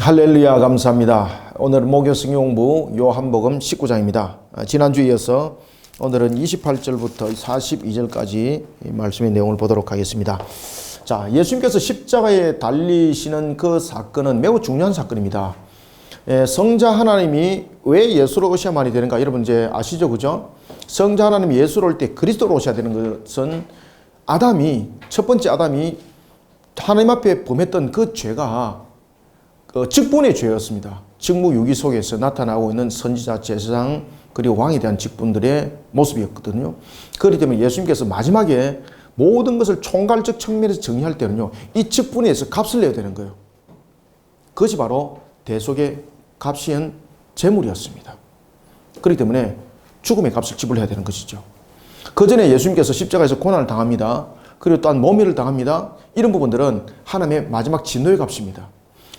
할렐루야, 감사합니다. 오늘 목요 성경공부 요한복음 19장입니다. 지난주에 이어서 오늘은 28절부터 42절까지 말씀의 내용을 보도록 하겠습니다. 자, 예수님께서 십자가에 달리시는 그 사건은 매우 중요한 사건입니다. 성자 하나님이 왜 예수로 오셔야만이 되는가? 여러분 이제 아시죠? 그죠? 성자 하나님이 예수로 올 때 그리스도로 오셔야 되는 것은 첫 번째 아담이 하나님 앞에 범했던 그 죄가 직분의 죄였습니다. 직무유기 속에서 나타나고 있는 선지자, 제사장, 그리고 왕에 대한 직분들의 모습이었거든요. 그렇기 때문에 예수님께서 마지막에 모든 것을 총괄적 측면에서 정의할 때는요, 이 직분에서 값을 내야 되는 거예요. 그것이 바로 대속의 값이은 재물이었습니다. 그렇기 때문에 죽음의 값을 지불해야 되는 것이죠. 그 전에 예수님께서 십자가에서 고난을 당합니다. 그리고 또한 모멸을 당합니다. 이런 부분들은 하나님의 마지막 진노의 값입니다.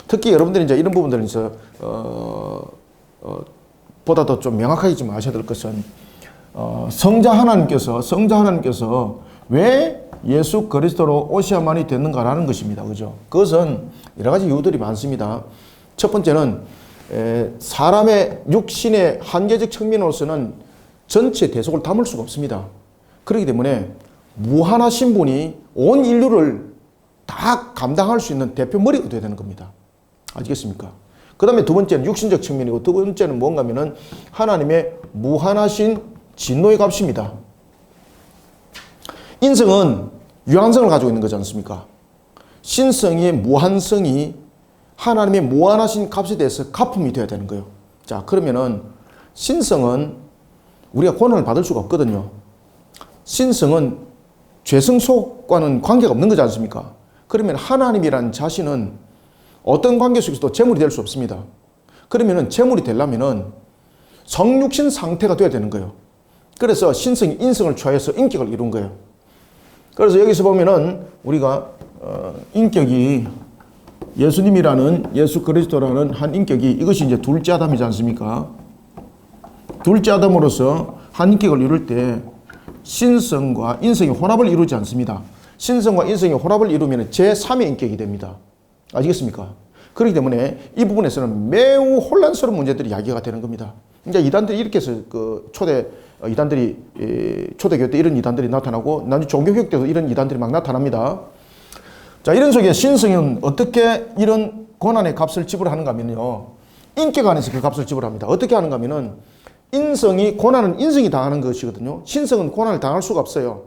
특히 여러분들이 이제 이런 부분들은 보다 더 좀 명확하게 좀 아셔야 될 것은 성자 하나님께서 왜 예수 그리스도로 오셔야만이 되는가라는 것입니다. 그죠? 그것은 여러 가지 이유들이 많습니다. 첫 번째는 사람의 육신의 한계적 측면으로서는 전체 대속을 담을 수가 없습니다. 그렇기 때문에 무한하신 분이 온 인류를 다 감당할 수 있는 대표 머리가 되어야 되는 겁니다. 아시겠습니까? 그 다음에 두 번째는 육신적 측면이고, 두 번째는 뭔가 하면은 하나님의 무한하신 진노의 값입니다. 인성은 유한성을 가지고 있는 거지 않습니까? 신성의 무한성이 하나님의 무한하신 값에 대해서 갚음이 되어야 되는 거예요. 자, 그러면은 신성은 우리가 고난을 받을 수가 없거든요. 신성은 죄성속과는 관계가 없는 거지 않습니까? 그러면 하나님이란 자신은 어떤 관계 속에서도 재물이 될 수 없습니다. 그러면은 재물이 되려면은 성육신 상태가 돼야 되는 거예요. 그래서 신성이 인성을 취하여서 인격을 이룬 거예요. 그래서 여기서 보면은 우리가 인격이 예수님이라는 예수 그리스도라는 한 인격이 이것이 이제 둘째 아담이지 않습니까? 둘째 아담으로서 한 인격을 이룰 때 신성과 인성이 혼합을 이루지 않습니다. 신성과 인성이 혼합을 이루면 제3의 인격이 됩니다. 아시겠습니까? 그렇기 때문에 이 부분에서는 매우 혼란스러운 문제들이 야기가 되는 겁니다. 이제 이단들이 이렇게 해서 초대교회 때 이런 이단들이 나타나고, 나중에 종교개혁 때도 이런 이단들이 막 나타납니다. 자, 이런 속에 신성은 어떻게 이런 고난의 값을 지불하는가 하면요, 인격 안에서 그 값을 지불합니다. 어떻게 하는가 하면은 고난은 인성이 당하는 것이거든요. 신성은 고난을 당할 수가 없어요.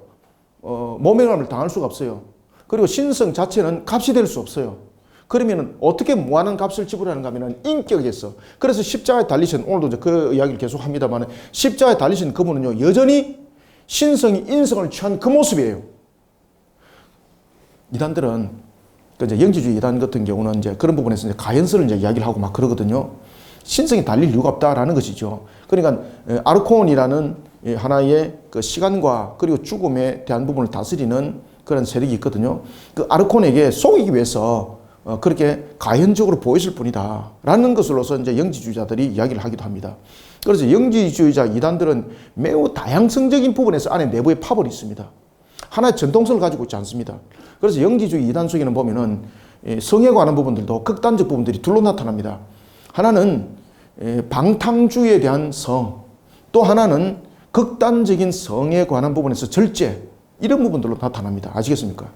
모멸감을 당할 수가 없어요. 그리고 신성 자체는 값이 될 수 없어요. 그러면 어떻게 무한한 값을 지불하는가 하면 인격에서. 그래서 십자가에 달리신, 오늘도 그 이야기를 계속 합니다만, 십자가에 달리신 그분은요, 여전히 신성이 인성을 취한 그 모습이에요. 이단들은, 이제 영지주의 이단 같은 경우는 이제 그런 부분에서 이제 가연설을 이제 이야기를 하고 막 그러거든요. 신성이 달릴 이유가 없다라는 것이죠. 그러니까 아르콘이라는 하나의 그 시간과 그리고 죽음에 대한 부분을 다스리는 그런 세력이 있거든요. 그 아르콘에게 속이기 위해서 그렇게 가현적으로 보였을 뿐이다 라는 것으로서 이제 영지주의자들이 이야기를 하기도 합니다. 그래서 영지주의자 이단들은 매우 다양성적인 부분에서 안에 내부에 파벌이 있습니다. 하나의 전통성을 가지고 있지 않습니다. 그래서 영지주의 이단 속에는 보면은 성에 관한 부분들도 극단적 부분들이 둘로 나타납니다. 하나는 방탕주의에 대한 성, 또 하나는 극단적인 성에 관한 부분에서 절제, 이런 부분들로 나타납니다. 아시겠습니까?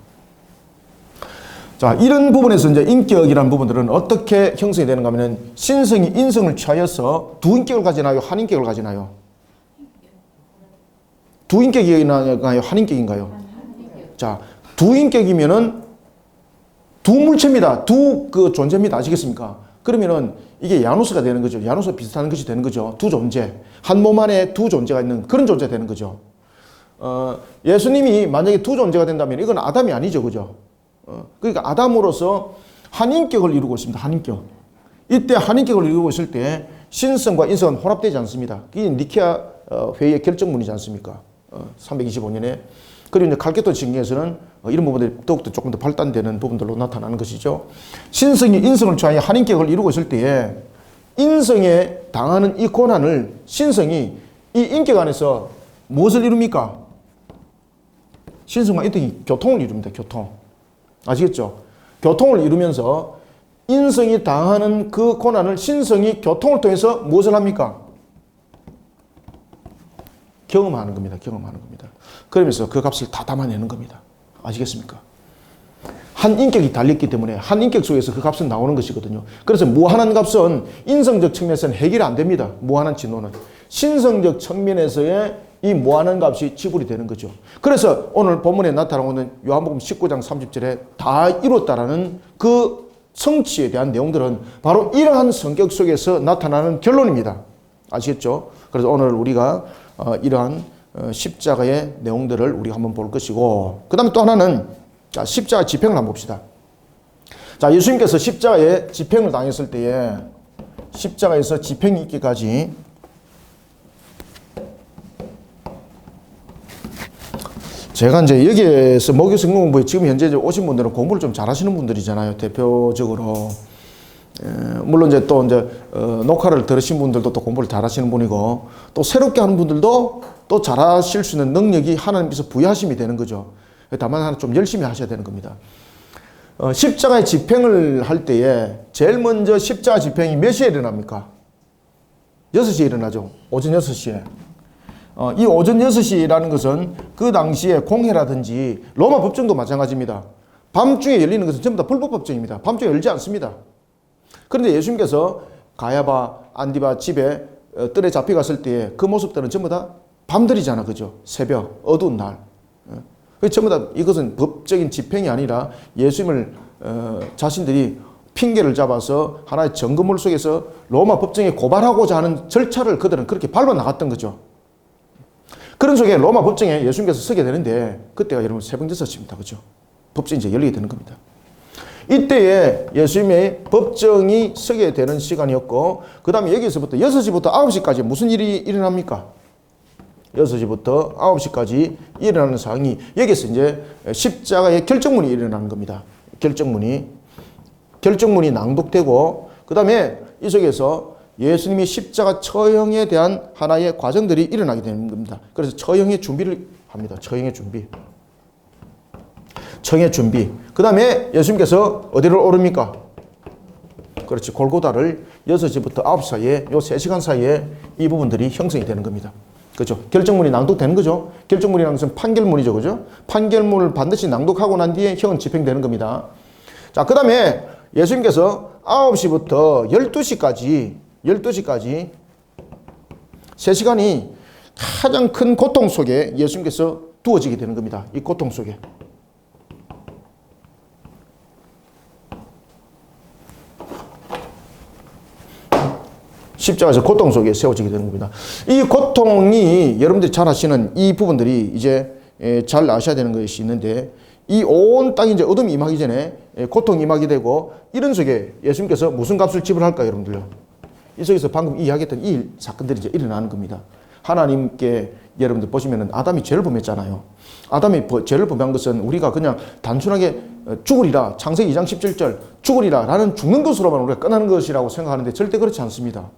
자, 이런 부분에서 이제 인격이라는 부분들은 어떻게 형성이 되는가 하면, 신성이 인성을 취하여서 두 인격을 가지나요? 한 인격을 가지나요? 두 인격인가요? 한 인격인가요? 자, 두 인격이면은 두 물체입니다. 그 존재입니다. 아시겠습니까? 그러면은 이게 야누스가 되는 거죠. 야누스 비슷한 것이 되는 거죠. 두 존재. 한 몸 안에 두 존재가 있는 그런 존재가 되는 거죠. 예수님이 만약에 두 존재가 된다면 이건 아담이 아니죠. 그죠? 그러니까 아담으로서 한 인격을 이루고 있습니다. 한 인격. 이때 한 인격을 이루고 있을 때 신성과 인성은 혼합되지 않습니다. 그게 니케아 회의의 결정문이지 않습니까? 325년에. 그리고 이제 칼케돈 신경에서는 이런 부분들이 더욱더 조금 더 발달되는 부분들로 나타나는 것이죠. 신성이 인성을 취하여 한 인격을 이루고 있을 때에 인성에 당하는 이 고난을 신성이 이 인격 안에서 무엇을 이룹니까? 신성과 인격이 교통을 이룹니다. 교통. 아시겠죠? 교통을 이루면서 인성이 당하는 그 고난을 신성이 교통을 통해서 무엇을 합니까? 경험하는 겁니다. 경험하는 겁니다. 그러면서 그 값을 다 담아내는 겁니다. 아시겠습니까? 한 인격이 달렸기 때문에 한 인격 속에서 그 값은 나오는 것이거든요. 그래서 무한한 값은 인성적 측면에서는 해결이 안 됩니다. 무한한 진노는. 신성적 측면에서의 이 무한한 값이 지불이 되는 거죠. 그래서 오늘 본문에 나타나오는 요한복음 19장 30절에 다 이뤘다라는 그 성취에 대한 내용들은 바로 이러한 성격 속에서 나타나는 결론입니다. 아시겠죠? 그래서 오늘 우리가 이러한 십자가의 내용들을 우리가 한번 볼 것이고, 그 다음에 또 하나는 자, 십자가 집행을 한번 봅시다. 자, 예수님께서 십자가에 집행을 당했을 때에 십자가에서 집행이 있기까지 제가 이제 여기에서 목요성경 공부에 지금 현재 오신 분들은 공부를 좀 잘하시는 분들이잖아요. 대표적으로. 물론 이제 또 이제 녹화를 들으신 분들도 또 공부를 잘하시는 분이고, 또 새롭게 하는 분들도 또 잘하실 수 있는 능력이 하나님께서 부여하심이 되는 거죠. 다만 하나 좀 열심히 하셔야 되는 겁니다. 십자가의 집행을 할 때에 제일 먼저 십자가 집행이 몇 시에 일어납니까? 6시에 일어나죠. 오전 6시에. 이 오전 6시라는 것은 그 당시에 공회라든지 로마 법정도 마찬가지입니다. 밤중에 열리는 것은 전부 다 불법 법정입니다. 밤중에 열지 않습니다. 그런데 예수님께서 가야바, 안디바 집에 뜰에 잡혀갔을 때에 그 모습들은 전부 다 밤들이잖아. 그죠? 새벽, 어두운 날. 전부 다 이것은 법적인 집행이 아니라 예수님을 자신들이 핑계를 잡아서 하나의 정금물 속에서 로마 법정에 고발하고자 하는 절차를 그들은 그렇게 밟아 나갔던 거죠. 그런 속에 로마 법정에 예수님께서 서게 되는데 그때가 여러분 새벽 6시입니다. 그죠? 법정이 이제 열리게 되는 겁니다. 이때에 예수님의 법정이 서게 되는 시간이었고, 그 다음에 여기서부터 6시부터 9시까지 무슨 일이 일어납니까? 6시부터 9시까지 일어나는 상황이 여기서 이제 십자가의 결정문이 일어나는 겁니다. 결정문이 낭독되고, 그 다음에 이 속에서 예수님이 십자가 처형에 대한 하나의 과정들이 일어나게 되는 겁니다. 그래서 처형의 준비를 합니다. 처형의 준비. 그 다음에 예수님께서 어디를 오릅니까? 그렇지. 골고다를 6시부터 9시 사이에, 요 3시간 사이에 이 부분들이 형성이 되는 겁니다. 그렇죠. 결정문이 낭독되는 거죠. 결정문이라는 것은 판결문이죠. 그죠? 판결문을 반드시 낭독하고 난 뒤에 형은 집행되는 겁니다. 자, 그 다음에 예수님께서 9시부터 12시까지 3시간이 가장 큰 고통 속에 예수님께서 두어지게 되는 겁니다. 이 고통 속에. 십자가에서 고통 속에 세워지게 되는 겁니다. 이 고통이 여러분들이 잘 아시는 이 부분들이 이제 잘 아셔야 되는 것이 있는데, 이 온 땅이 이제 어둠이 임하기 전에 고통이 임하게 되고, 이런 속에 예수님께서 무슨 값을 지불할까요, 여러분들요? 이 속에서 방금 이야기했던 이 사건들이 이제 일어나는 겁니다. 하나님께 여러분들 보시면은 아담이 죄를 범했잖아요. 아담이 죄를 범한 것은 우리가 그냥 단순하게 죽으리라, 창세기 2장 17절 죽으리라 라는 죽는 것으로만 우리가 끝나는 것이라고 생각하는데 절대 그렇지 않습니다.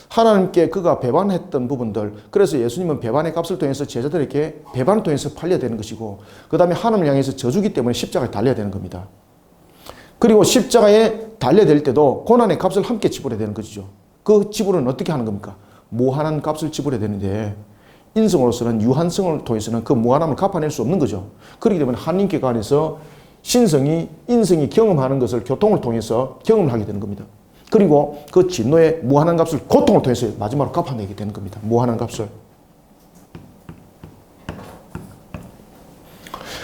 하나님께 그가 배반했던 부분들, 그래서 예수님은 배반의 값을 통해서 제자들에게 배반을 통해서 팔려야 되는 것이고, 그 다음에 하나님을 향해서 저주기 때문에 십자가에 달려야 되는 겁니다. 그리고 십자가에 달려야 될 때도 고난의 값을 함께 지불해야 되는 것이죠. 그 지불은 어떻게 하는 겁니까? 무한한 값을 지불해야 되는데, 인성으로서는 유한성을 통해서는 그 무한함을 갚아낼 수 없는 거죠. 그렇기 때문에 하나님께 안에서 신성이, 인성이 경험하는 것을 교통을 통해서 경험을 하게 되는 겁니다. 그리고 그 진노의 무한한 값을 고통을 통해서 마지막으로 갚아내게 되는 겁니다. 무한한 값을.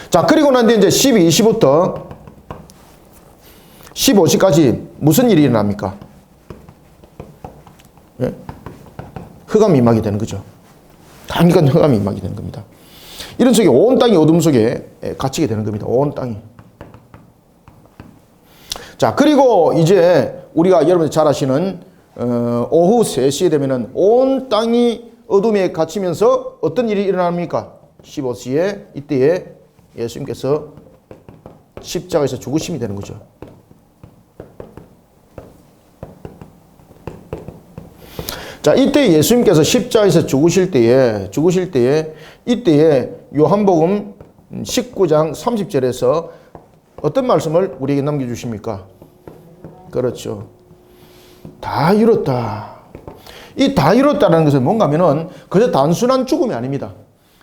자, 그리고 난 뒤에 이제 12시부터 15시까지 무슨 일이 일어납니까? 예? 흑암이 임하게 되는 거죠. 단기간 흑암이 임하게 되는 겁니다. 이런 속에 온 땅이 어둠 속에 갇히게 되는 겁니다. 온 땅이. 자, 그리고 이제 우리가 여러분이 잘 아시는 오후 3시에 되면은 온 땅이 어둠에 갇히면서 어떤 일이 일어납니까? 15시에 이때에 예수님께서 십자가에서 죽으심이 되는 거죠. 자, 이때 예수님께서 십자가에서 죽으실 때에 이때에 요한복음 19장 30절에서 어떤 말씀을 우리에게 남겨주십니까? 그렇죠. 다 이뤘다. 이 다 이뤘다는 것은 뭔가 하면은 그저 단순한 죽음이 아닙니다.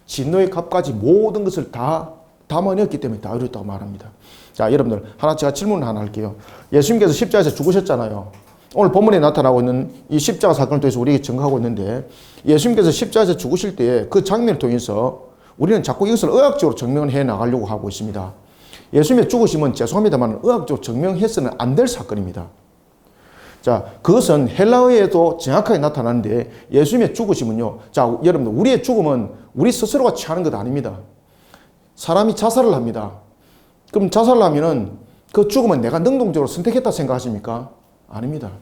진노의 값까지 모든 것을 다 담아냈기 때문에 다 이뤘다고 말합니다. 자, 여러분들 하나 제가 질문을 하나 할게요. 예수님께서 십자가에서 죽으셨잖아요. 오늘 본문에 나타나고 있는 이 십자가 사건을 통해서 우리에게 증거하고 있는데 예수님께서 십자가에서 죽으실 때 그 장면을 통해서 우리는 자꾸 이것을 의학적으로 증명을 해 나가려고 하고 있습니다. 예수님의 죽으심은 죄송합니다만 의학적으로 증명해서는 안 될 사건입니다. 자, 그것은 헬라어에도 정확하게 나타나는데 예수님의 죽으심은요. 자, 여러분들 우리의 죽음은 우리 스스로가 취하는 것 아닙니다. 사람이 자살을 합니다. 그럼 자살을 하면은 그 죽음은 내가 능동적으로 선택했다 생각하십니까? 아닙니다.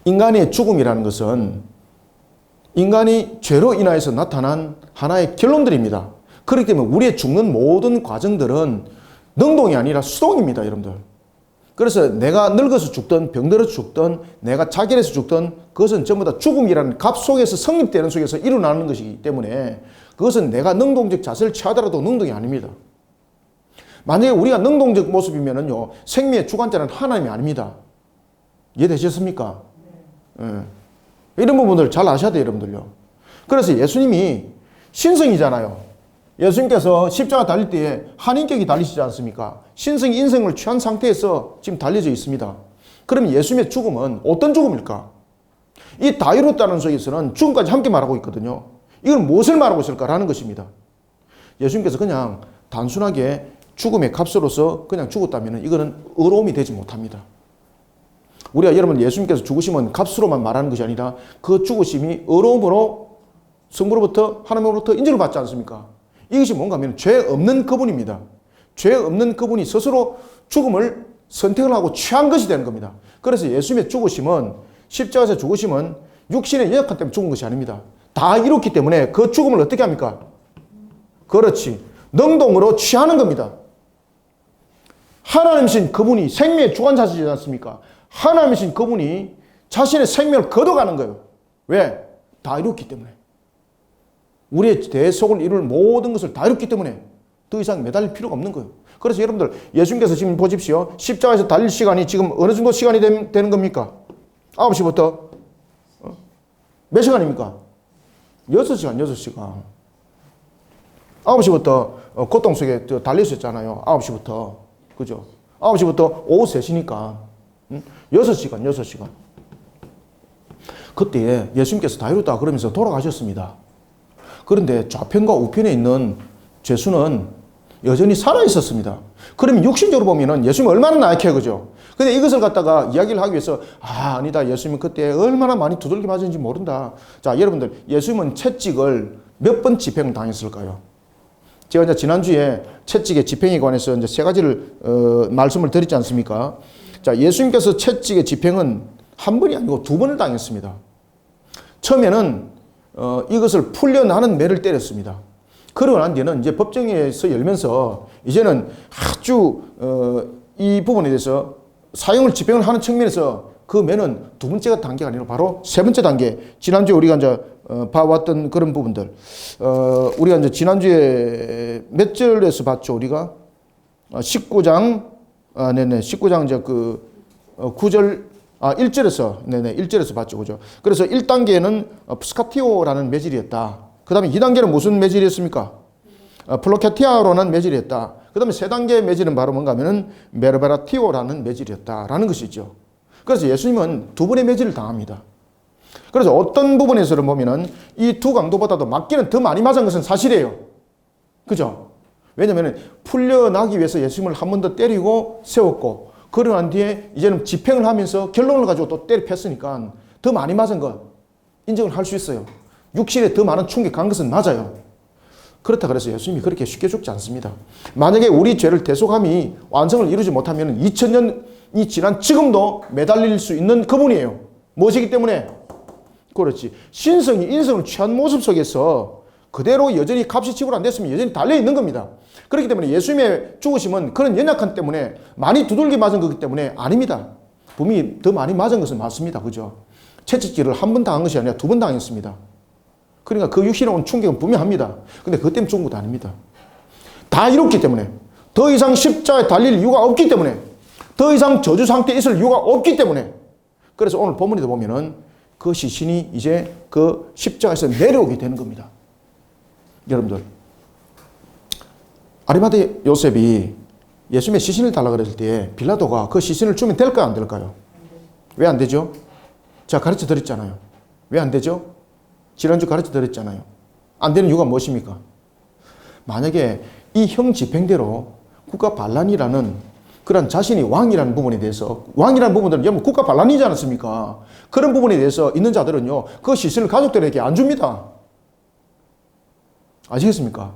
인간의 죽음이라는 것은 인간이 죄로 인하여서 나타난 하나의 결론들입니다. 그렇기 때문에 우리의 죽는 모든 과정들은 능동이 아니라 수동입니다, 여러분들. 그래서 내가 늙어서 죽든 병들어서 죽든 내가 자결해서 죽든 그것은 전부 다 죽음이라는 값 속에서 성립되는 속에서 일어나는 것이기 때문에 그것은 내가 능동적 자세를 취하더라도 능동이 아닙니다. 만약에 우리가 능동적 모습이면은요, 생명의 주관자는 하나님이 아닙니다. 이해되셨습니까? 네. 이런 부분들 잘 아셔야 돼요, 여러분들요. 그래서 예수님이 신성이잖아요. 예수님께서 십자가 달릴 때에 한인격이 달리시지 않습니까? 신성 인성을 취한 상태에서 지금 달려져 있습니다. 그럼 예수님의 죽음은 어떤 죽음일까? 이 다 이뤘다는 속에서는 죽음까지 함께 말하고 있거든요. 이건 무엇을 말하고 있을까라는 것입니다. 예수님께서 그냥 단순하게 죽음의 값으로서 그냥 죽었다면 이거는 의로움이 되지 못합니다. 우리가 여러분 예수님께서 죽으심은 값으로만 말하는 것이 아니라 그 죽으심이 의로움으로 성부로부터 하나님으로부터 인정을 받지 않습니까? 이것이 뭔가 하면 죄 없는 그분입니다. 죄 없는 그분이 스스로 죽음을 선택을 하고 취한 것이 되는 겁니다. 그래서 예수님의 죽으심은 십자가에서 죽으심은 육신의 연약함 때문에 죽은 것이 아닙니다. 다 이뤘기 때문에 그 죽음을 어떻게 합니까? 그렇지. 능동으로 취하는 겁니다. 하나님이신 그분이 생명의 주관자시지 않습니까? 하나님이신 그분이 자신의 생명을 거둬가는 거예요. 왜? 다 이뤘기 때문에. 우리의 대속을 이룰 모든 것을 다 이뤘기 때문에 더 이상 매달릴 필요가 없는 거예요. 그래서 여러분들 예수님께서 지금 보십시오. 십자가에서 달릴 시간이 지금 어느 정도 시간이 되는 겁니까? 9시부터 몇 시간입니까? 6시간, 6시간. 9시부터 고통 속에 달리셨잖아요. 9시부터. 그죠? 9시부터 오후 3시니까 6시간, 6시간. 그때 예수님께서 다 이뤘다 그러면서 돌아가셨습니다. 그런데 좌편과 우편에 있는 죄수는 여전히 살아있었습니다. 그러면 육신적으로 보면은 예수님 얼마나 나약해, 그죠? 근데 이것을 갖다가 이야기를 하기 위해서, 아니다. 예수님은 그때 얼마나 많이 두들겨 맞은지 모른다. 자, 여러분들, 예수님은 채찍을 몇 번 집행을 당했을까요? 제가 이제 지난주에 채찍의 집행에 관해서 이제 세 가지를, 말씀을 드렸지 않습니까? 자, 예수님께서 채찍의 집행은 한 번이 아니고 두 번을 당했습니다. 처음에는, 이것을 풀려나는 매를 때렸습니다. 그러고 난 뒤에는 이제 법정에서 열면서 이제는 아주, 이 부분에 대해서 사형을 집행을 하는 측면에서 그 매는 두 번째 단계가 아니라 바로 세 번째 단계. 지난주에 우리가 이제 봐왔던 그런 부분들. 우리가 이제 지난주에 몇 절에서 봤죠, 우리가? 19장, 네네, 19장 이제 9절, 1절에서, 네네, 1절에서 봤죠, 그죠? 그래서 1단계는 푸스카티오라는 매질이었다. 그 다음에 2단계는 무슨 매질이었습니까? 플로케티아로는 매질이었다. 그 다음에 3단계의 매질은 바로 뭔가 하면은 메르베라티오라는 매질이었다라는 것이죠. 그래서 예수님은 두 번의 매질을 당합니다. 그래서 어떤 부분에서는 보면은 이 두 강도보다도 맞기는 더 많이 맞은 것은 사실이에요. 그죠? 왜냐면은 풀려나기 위해서 예수님을 한 번 더 때리고 세웠고, 그러고 난 뒤에 이제는 집행을 하면서 결론을 가지고 또 때려 폈으니까 더 많이 맞은 것 인정을 할 수 있어요. 육신에 더 많은 충격이 간 것은 맞아요. 그렇다 그래서 예수님이 그렇게 쉽게 죽지 않습니다. 만약에 우리 죄를 대속함이 완성을 이루지 못하면 2000년이 지난 지금도 매달릴 수 있는 그분이에요. 무엇이기 때문에? 그렇지. 신성이 인성을 취한 모습 속에서 그대로 여전히 값이 지불 안 됐으면 여전히 달려있는 겁니다. 그렇기 때문에 예수님의 죽으심은 그런 연약함 때문에 많이 두들겨 맞은 거기 때문에 아닙니다. 분명히 더 많이 맞은 것은 맞습니다. 그죠? 채찍질을 한 번 당한 것이 아니라 두 번 당했습니다. 그러니까 그 육신에 온 충격은 분명합니다. 근데 그것 때문에 죽은 것도 아닙니다. 다 이뤘기 때문에 더 이상 십자가에 달릴 이유가 없기 때문에 더 이상 저주 상태에 있을 이유가 없기 때문에. 그래서 오늘 본문에도 보면은 그 시신이 이제 그 십자가에서 내려오게 되는 겁니다. 여러분들, 아리마대 요셉이 예수님의 시신을 달라고 그랬을 때 빌라도가 그 시신을 주면 될까요, 안 될까요? 왜 안 되죠? 제가 가르쳐 드렸잖아요. 왜 안 되죠? 지난주 가르쳐 드렸잖아요. 안 되는 이유가 무엇입니까? 만약에 이 형 집행대로 국가 반란이라는 그런 자신이 왕이라는 부분에 대해서, 왕이라는 부분들은 여러분 국가 반란이지 않습니까? 그런 부분에 대해서 있는 자들은요, 그 시신을 가족들에게 안 줍니다. 아시겠습니까?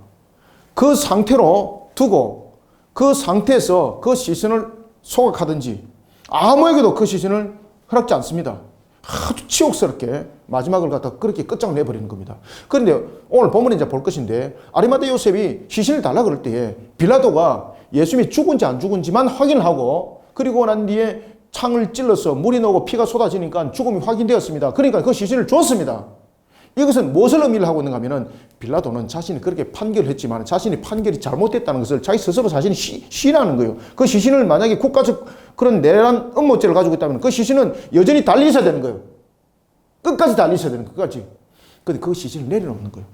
그 상태로 두고 그 상태에서 그 시신을 소각하든지 아무에게도 그 시신을 허락지 않습니다. 아주 치욕스럽게 마지막을 갖다 그렇게 끝장을 내버리는 겁니다. 그런데 오늘 본문에 이제 볼 것인데, 아리마대 요셉이 시신을 달라 그럴 때에 빌라도가 예수님이 죽은지 안 죽은지만 확인을 하고, 그리고 난 뒤에 창을 찔러서 물이 나오고 피가 쏟아지니까 죽음이 확인되었습니다. 그러니까 그 시신을 줬습니다. 이것은 무엇을 의미를 하고 있는가 하면은, 빌라도는 자신이 그렇게 판결을 했지만 자신이 판결이 잘못됐다는 것을 자기 스스로 자신이 시인하는 거예요. 그 시신을 만약에 국가적 그런 내란 음모죄를 가지고 있다면 그 시신은 여전히 달리 있어야 되는 거예요. 끝까지 달리 있어야 되는 거예요. 끝까지. 근데 그 시신을 내려놓는 거예요.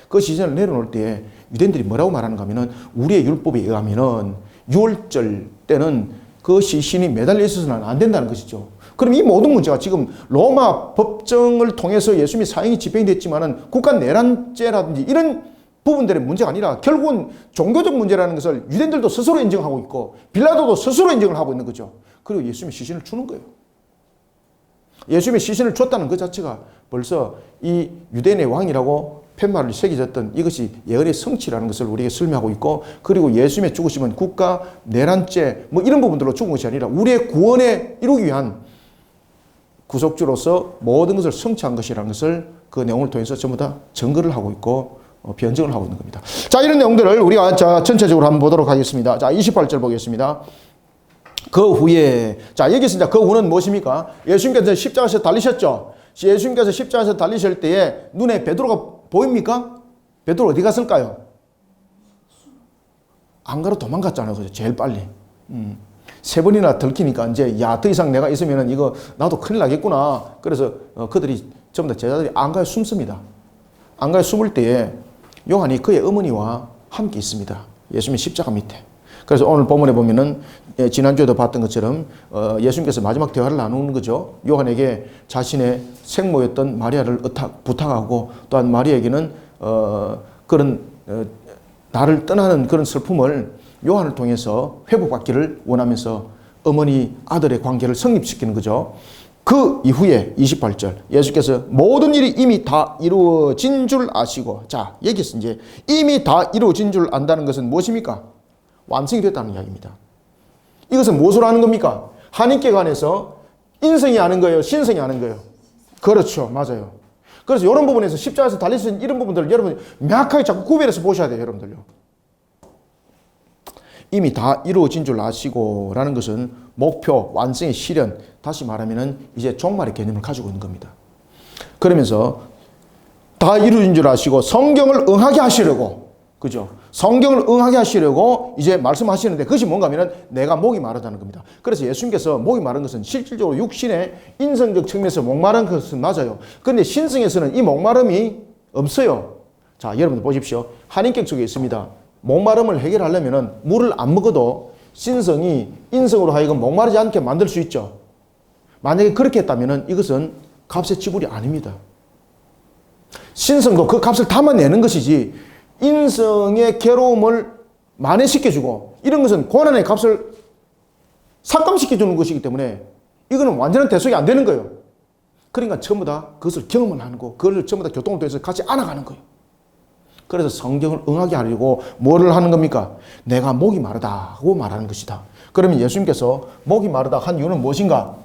그 시신을 내려놓을 때 유대인들이 뭐라고 말하는가 하면은, 우리의 율법에 의하면은 6월절 때는 그 시신이 매달려 있어서는 안 된다는 것이죠. 그럼 이 모든 문제가 지금 로마 법정을 통해서 예수님이 사형이 집행됐지만은 국가 내란죄라든지 이런 부분들의 문제가 아니라 결국은 종교적 문제라는 것을 유대인들도 스스로 인정하고 있고 빌라도도 스스로 인정을 하고 있는 거죠. 그리고 예수님의 시신을 주는 거예요. 예수님의 시신을 줬다는 그 자체가 벌써 이 유대인의 왕이라고 팻말을 새겨졌던 이것이 예언의 성취라는 것을 우리에게 설명하고 있고, 그리고 예수님의 죽으심은 국가 내란죄 뭐 이런 부분들로 죽은 것이 아니라 우리의 구원에 이루기 위한 구속주로서 모든 것을 성취한 것이라는 것을 그 내용을 통해서 전부 다 증거를 하고 있고 변증을 하고 있는 겁니다. 자, 이런 내용들을 우리가 전체적으로 한번 보도록 하겠습니다. 자, 28절 보겠습니다. 그 후에, 자, 여기서 이제 그 후는 무엇입니까? 예수님께서 십자가에서 달리셨죠? 예수님께서 십자가에서 달리실 때에 눈에 베드로가 보입니까? 베드로 어디 갔을까요? 안가로 도망갔잖아요. 그죠? 제일 빨리. 3번이나 들키니까 이제, 야, 더 이상 내가 있으면은 이거 나도 큰일 나겠구나. 그래서 그들이 전부 다 제자들이 안가에 숨습니다. 안가에 숨을 때에 요한이 그의 어머니와 함께 있습니다. 예수님의 십자가 밑에. 그래서 오늘 본문에 보면은 지난주에도 봤던 것처럼 예수님께서 마지막 대화를 나누는 거죠. 요한에게 자신의 생모였던 마리아를 부탁하고, 또한 마리아에게는 그런 나를 떠나는 그런 슬픔을 요한을 통해서 회복받기를 원하면서 어머니 아들의 관계를 성립시키는 거죠. 그 이후에 28절 예수께서 모든 일이 이미 다 이루어진 줄 아시고, 자, 여기서 이제 이미 다 이루어진 줄 안다는 것은 무엇입니까? 완성이 됐다는 이야기입니다. 이것은 무엇으로 하는 겁니까? 하나님께 관해서 인성이 아는 거예요? 신성이 아는 거예요? 그렇죠. 맞아요. 그래서 이런 부분에서 십자가에서 달리신 이런 부분들을 여러분 명확하게 자꾸 구별해서 보셔야 돼요. 여러분들요. 이미 다 이루어진 줄 아시고 라는 것은 목표, 완성의 실현, 다시 말하면 이제 종말의 개념을 가지고 있는 겁니다. 그러면서 다 이루어진 줄 아시고 성경을 응하게 하시려고, 그죠? 성경을 응하게 하시려고 이제 말씀하시는데, 그것이 뭔가 하면 내가 목이 마르다는 겁니다. 그래서 예수님께서 목이 마른 것은 실질적으로 육신의 인성적 측면에서 목마른 것은 맞아요. 그런데 신성에서는 이 목마름이 없어요. 자, 여러분들 보십시오. 한인격 속에 있습니다. 목마름을 해결하려면 물을 안 먹어도 신성이 인성으로 하여금 목마르지 않게 만들 수 있죠. 만약에 그렇게 했다면 이것은 값의 지불이 아닙니다. 신성도 그 값을 담아내는 것이지, 인성의 괴로움을 만회시켜주고 이런 것은 고난의 값을 삭감시켜주는 것이기 때문에 이거는 완전한 대속이 안 되는 거예요. 그러니까 전부 다 그것을 경험을 하는 거, 그걸 전부 다 교통을 통해서 같이 안아가는 거예요. 그래서 성경을 응하게 하려고 뭐를 하는 겁니까? 내가 목이 마르다고 말하는 것이다. 그러면 예수님께서 목이 마르다 한 이유는 무엇인가?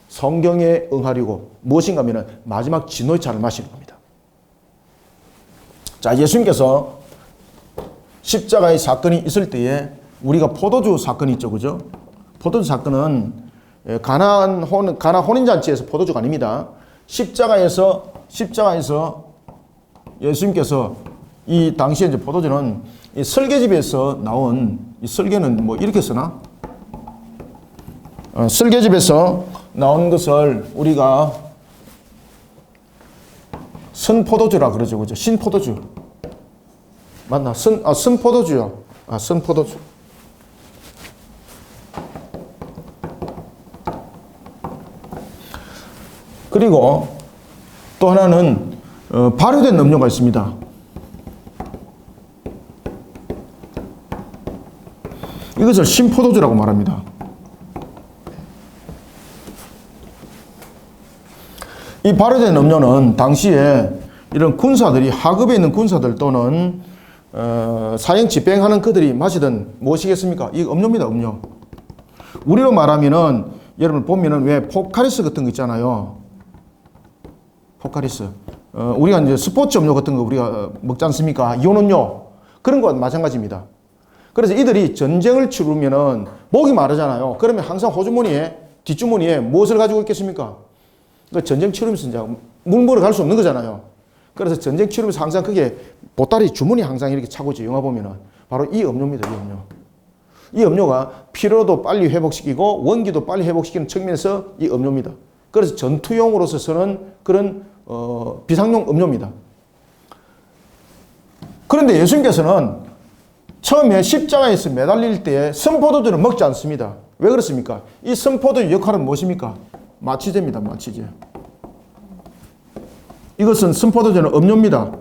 성경에 응하려고, 무엇인가 하면 마지막 진노의 차를 마시는 겁니다. 자, 예수님께서 십자가의 사건이 있을 때에 우리가 포도주 사건이 있죠. 그죠? 포도주 사건은 가나 혼인잔치에서 포도주가 아닙니다. 십자가에서 예수님께서 이 당시에 이제 포도주는 이 설계집에서 나온, 이 설계는 뭐 이렇게 쓰나? 설계집에서 나온 것을 우리가 선포도주라 그러죠. 그죠? 신포도주. 맞나? 선포도주요. 선포도주. 그리고 또 하나는 발효된 음료가 있습니다. 이것을 신포도주라고 말합니다. 이 발효된 음료는 당시에 이런 군사들이 하급에 있는 군사들 또는 사형 집행하는 그들이 마시던 무엇이겠습니까? 이 음료입니다. 음료. 우리로 말하면은 여러분 보면은 왜 포카리스 같은 거 있잖아요. 포카리스. 우리가 이제 스포츠 음료 같은 거 우리가 먹지 않습니까? 이온음료. 그런 거와 마찬가지입니다. 그래서 이들이 전쟁을 치르면은 목이 마르잖아요. 그러면 항상 호주머니에 뒷주머니에 무엇을 가지고 있겠습니까? 그러니까 전쟁 치르면서 이제 물 먹으러 갈 수 없는 거잖아요. 그래서 전쟁 치르면서 항상 그게 보따리 주머니 항상 이렇게 차고 있죠. 영화 보면은 바로 이 음료입니다. 이 음료. 이 음료가 피로도 빨리 회복시키고 원기도 빨리 회복시키는 측면에서 이 음료입니다. 그래서 전투용으로서 쓰는 그런 비상용 음료입니다. 그런데 예수님께서는 처음에 십자가에서 매달릴 때 선포도주를 먹지 않습니다. 왜 그렇습니까? 이 선포도의 역할은 무엇입니까? 마취제입니다. 마취제. 이것은 선포도주는 음료입니다.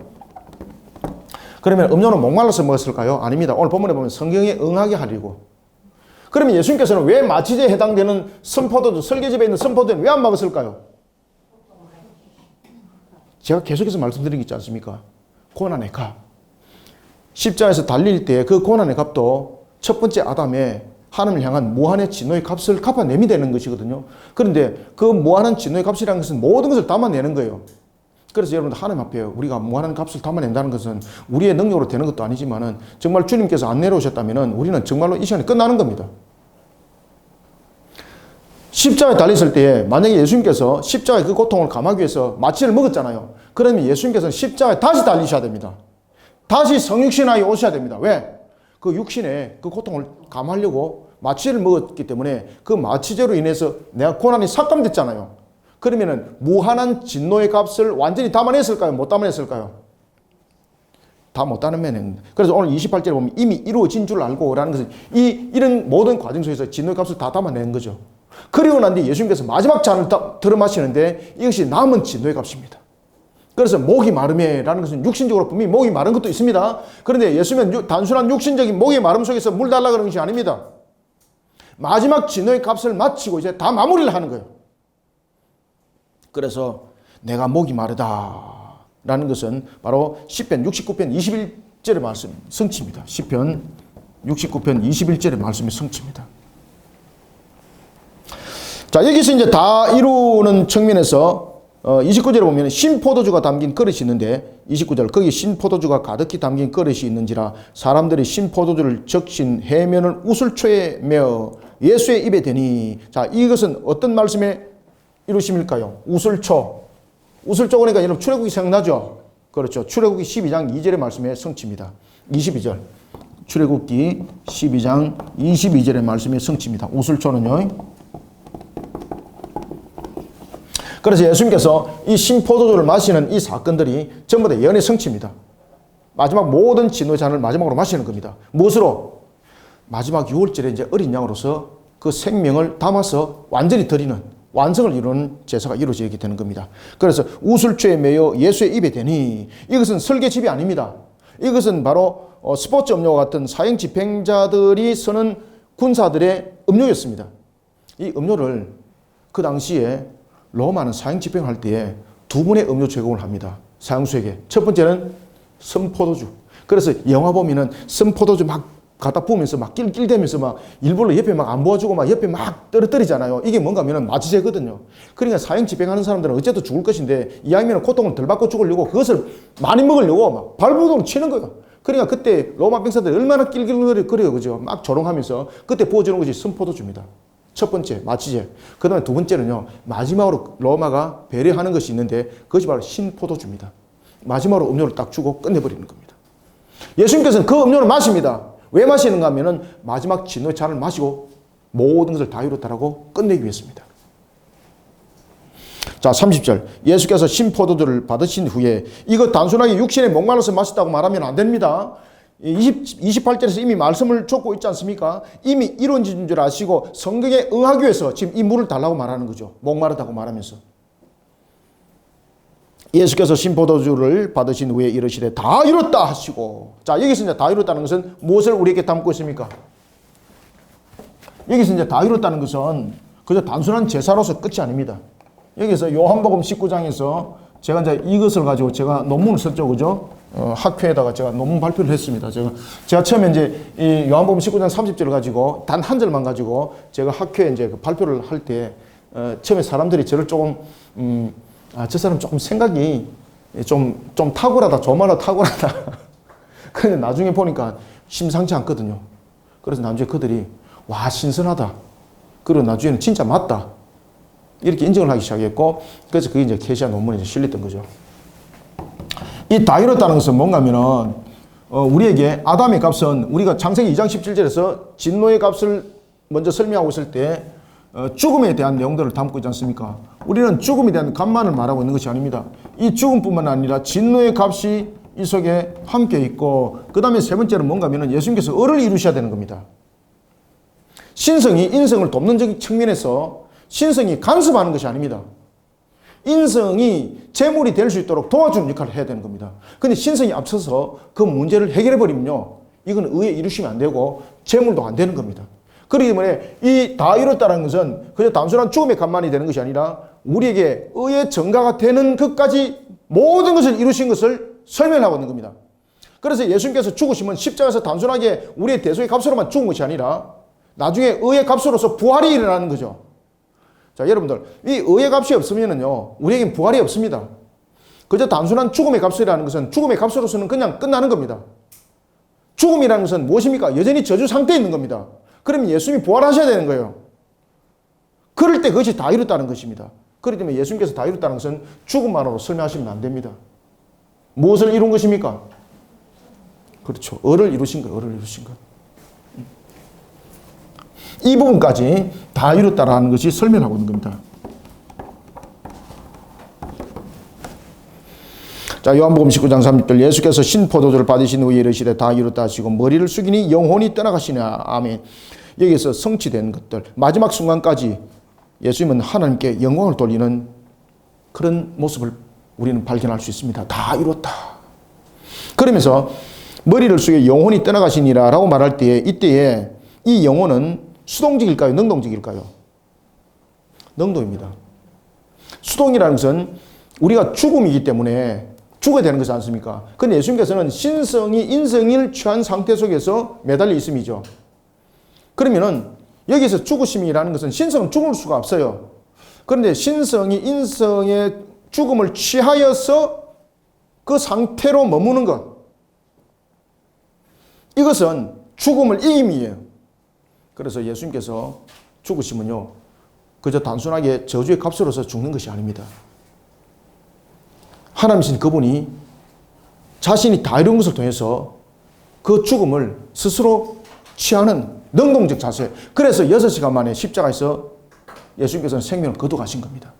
그러면 음료는 목말라서 먹었을까요? 아닙니다. 오늘 본문에 보면 성경에 응하게 하려고. 그러면 예수님께서는 왜 마취제에 해당되는 선포도주, 설계집에 있는 선포도주는 왜 안 먹었을까요? 제가 계속해서 말씀드린 게 있지 않습니까? 고난의 값. 십자가에서 달릴 때 그 고난의 값도 첫 번째 아담의 하나님을 향한 무한의 진노의 값을 갚아내면 되는 것이거든요. 그런데 그 무한한 진노의 값이라는 것은 모든 것을 담아내는 거예요. 그래서 여러분들 하나님 앞에 우리가 무한한 값을 담아낸다는 것은 우리의 능력으로 되는 것도 아니지만은 정말 주님께서 안 내려오셨다면은 우리는 정말로 이 시간이 끝나는 겁니다. 십자가에 달렸을 때 만약에 예수님께서 십자가의 그 고통을 감하기 위해서 마취를 먹었잖아요. 그러면 예수님께서는 십자가에 다시 달리셔야 됩니다. 다시 성육신하에 오셔야 됩니다. 왜? 그 육신의 그 고통을 감하려고 마취를 먹었기 때문에 그 마취제로 인해서 내가 고난이 삭감됐잖아요. 그러면은 무한한 진노의 값을 완전히 담아냈을까요? 못 담아냈을까요? 다 못 담아내는. 그래서 오늘 28절에 보면 이미 이루어진 줄 알고 라는 것은 이런 모든 과정 속에서 진노의 값을 다 담아내는 거죠. 그리고 난 뒤에 예수님께서 마지막 잔을 들어 마시는데 이것이 남은 진노의 값입니다. 그래서 목이 마름에라는 것은 육신적으로 분명히 목이 마른 것도 있습니다. 그런데 예수님은 단순한 육신적인 목의 마름 속에서 물 달라 그런 것이 아닙니다. 마지막 진노의 값을 마치고 이제 다 마무리를 하는 거예요. 그래서 내가 목이 마르다라는 것은 바로 시편 69편 21절의 말씀 성취입니다. 시편 69편 21절의 말씀이 성취입니다. 자, 여기서 이제 다 이루는 측면에서 29절에 보면 신포도주가 담긴 그릇이 있는데 29절 거기 신포도주가 가득히 담긴 그릇이 있는지라 사람들이 신포도주를 적신 해면을 우슬초에 메어 예수의 입에 대니. 자, 이것은 어떤 말씀의 이루심일까요? 우슬초. 우슬초 그러니까 여러분 출애굽기 생각나죠? 그렇죠. 출애굽기 12장 2절의 말씀의 성취입니다. 22절. 출애굽기 12장 22절의 말씀의 성취입니다. 우슬초는요. 그래서 예수님께서 이 신포도주를 마시는 이 사건들이 전부 다 예언의 성취입니다. 마지막 모든 진노의 잔을 마지막으로 마시는 겁니다. 무엇으로? 마지막 6월절에 이제 어린 양으로서 그 생명을 담아서 완전히 드리는 완성을 이루는 제사가 이루어지게 되는 겁니다. 그래서 우슬초에 매여 예수의 입에 대니. 이것은 설계집이 아닙니다. 이것은 바로 스포츠 음료와 같은 사형 집행자들이 쓰는 군사들의 음료였습니다. 이 음료를 그 당시에 로마는 사형 집행할 때에 두 분의 음료 제공을 합니다. 사형수에게. 첫 번째는 선포도주. 그래서 영화 보면은 선포도주 막 갖다 부으면서 막 낄낄대면서 막 일부러 옆에 막 안 보아주고 막 옆에 막 떨어뜨리잖아요. 이게 뭔가 하면은 마취제거든요. 그러니까 사형 집행하는 사람들은 어쨌든 죽을 것인데 이왕이면 고통을 덜 받고 죽으려고 그것을 많이 먹으려고 막 발부동을 치는 거예요. 그러니까 그때 로마 병사들이 얼마나 낄낄거려요. 그죠? 막 조롱하면서 그때 부어주는 것이 선포도주입니다. 첫 번째, 마취제. 그 다음에 두 번째는요, 마지막으로 로마가 배려하는 것이 있는데 그것이 바로 신포도주입니다. 마지막으로 음료를 딱 주고 끝내버리는 겁니다. 예수님께서는 그 음료를 마십니다. 왜 마시는가 하면은 마지막 진노의 잔을 마시고 모든 것을 다 이뤘다라고 끝내기 위해서입니다. 자, 30절. 예수께서 신포도주를 받으신 후에 이거 단순하게 육신에 목말라서 마셨다고 말하면 안 됩니다. 28절에서 이미 말씀을 줬고 있지 않습니까? 이미 이루어진 줄 아시고 성경에 응하기 위해서 지금 이 물을 달라고 말하는 거죠. 목마르다고 말하면서. 예수께서 신포도주를 받으신 후에 이르시되 다 이뤘다 하시고. 자, 여기서 이제 다 이뤘다는 것은 무엇을 우리에게 담고 있습니까? 여기서 이제 다 이뤘다는 것은 그저 단순한 제사로서 끝이 아닙니다. 여기서 요한복음 19장에서 제가 이제 이것을 가지고 제가 논문을 썼죠, 그죠? 학회에다가 제가 논문 발표를 했습니다. 제가 처음에 이제 이 요한복음 19장 30절을 가지고 단 한 절만 가지고 제가 학회에 이제 그 발표를 할 때 처음에 사람들이 저를 조금 저 사람 조금 생각이 좀 탁월하다, 저말로 탁월하다. 그런데 나중에 보니까 심상치 않거든요. 그래서 나중에 그들이 와, 신선하다. 그리고 나중에는 진짜 맞다. 이렇게 인정을 하기 시작했고, 그래서 그게 이제 캐시아 논문에 실렸던 거죠. 이 다 이뤘다는 것은 뭔가 하면은, 우리에게 아담의 값은 우리가 창세기 2장 17절에서 진노의 값을 먼저 설명하고 있을 때, 죽음에 대한 내용들을 담고 있지 않습니까? 우리는 죽음에 대한 값만을 말하고 있는 것이 아닙니다. 이 죽음뿐만 아니라 진노의 값이 이 속에 함께 있고, 그 다음에 세 번째는 뭔가 하면은 예수님께서 을을 이루셔야 되는 겁니다. 신성이 인성을 돕는 측면에서 신성이 간섭하는 것이 아닙니다. 인성이 재물이 될 수 있도록 도와주는 역할을 해야 되는 겁니다. 그런데 신성이 앞서서 그 문제를 해결해버리면요, 이건 의에 이루시면 안 되고 재물도 안 되는 겁니다. 그렇기 때문에 이 다 이뤘다는 것은 그저 단순한 죽음의 값만이 되는 것이 아니라 우리에게 의의 전가가 되는 것까지 모든 것을 이루신 것을 설명하고 있는 겁니다. 그래서 예수님께서 죽으시면 십자가에서 단순하게 우리의 대속의 값으로만 죽은 것이 아니라 나중에 의의 값으로서 부활이 일어나는 거죠. 자, 여러분들, 이 의의 값이 없으면은요, 우리에겐 부활이 없습니다. 그저 단순한 죽음의 값이라는 것은 죽음의 값으로서는 그냥 끝나는 겁니다. 죽음이라는 것은 무엇입니까? 여전히 저주 상태에 있는 겁니다. 그러면 예수님이 부활하셔야 되는 거예요. 그럴 때 그것이 다 이뤘다는 것입니다. 그렇기 때문에 예수님께서 다 이뤘다는 것은 죽음만으로 설명하시면 안 됩니다. 무엇을 이룬 것입니까? 그렇죠. 을을 이루신 것, 을을 이루신 것. 이 부분까지 다 이뤘다라는 것이 설명하고 있는 겁니다. 자, 요한복음 19장 30절. 예수께서 신포도주를 받으신 후에 이르시되 다 이뤘다 하시고 머리를 숙이니 영혼이 떠나가시냐. 아멘. 여기서 성취된 것들, 마지막 순간까지 예수님은 하나님께 영광을 돌리는 그런 모습을 우리는 발견할 수 있습니다. 다 이뤘다. 그러면서 머리를 숙여 영혼이 떠나가시니라 라고 말할 때에, 이때에 이 영혼은 수동직일까요? 능동직일까요? 능동입니다. 수동이라는 것은 우리가 죽음이기 때문에 죽어야 되는 것이 않습니까? 그런데 예수님께서는 신성이 인성을 취한 상태 속에서 매달려 있음이죠. 그러면은 여기서 죽으심이라는 것은 신성은 죽을 수가 없어요. 그런데 신성이 인성의 죽음을 취하여서 그 상태로 머무는 것, 이것은 죽음을 이김이에요. 그래서 예수님께서 죽으시면요, 그저 단순하게 저주의 값으로서 죽는 것이 아닙니다. 하나님이신 그분이 자신이 다 이룬 것을 통해서 그 죽음을 스스로 취하는 능동적 자세. 그래서 6시간 만에 십자가에서 예수님께서는 생명을 거둬가신 겁니다.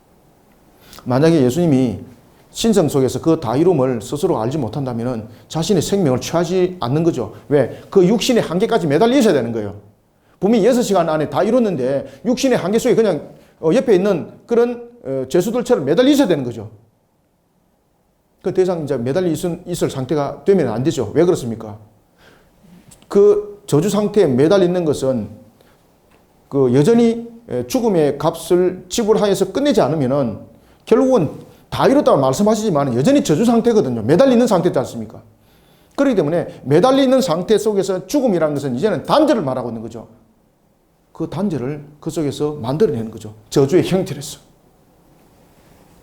만약에 예수님이 신성 속에서 그 다 이룸을 스스로 알지 못한다면 자신의 생명을 취하지 않는 거죠. 왜? 그 육신의 한계까지 매달리셔야 되는 거예요. 분명히 6시간 안에 다 이뤘는데 육신의 한계 속에 그냥 옆에 있는 그런 죄수들처럼 매달리셔야 되는 거죠. 그 더 이상 이제 매달려 있을 상태가 되면 안 되죠. 왜 그렇습니까? 그 저주 상태에 매달리는 것은 그 여전히 죽음의 값을 지불하여서 끝내지 않으면은 결국은 다 이뤘다고 말씀하시지만 여전히 저주 상태거든요. 매달리는 상태지 않습니까? 그렇기 때문에 매달리는 상태 속에서 죽음이라는 것은 이제는 단절을 말하고 있는 거죠. 그 단절을 그 속에서 만들어내는 거죠. 저주의 형태로서.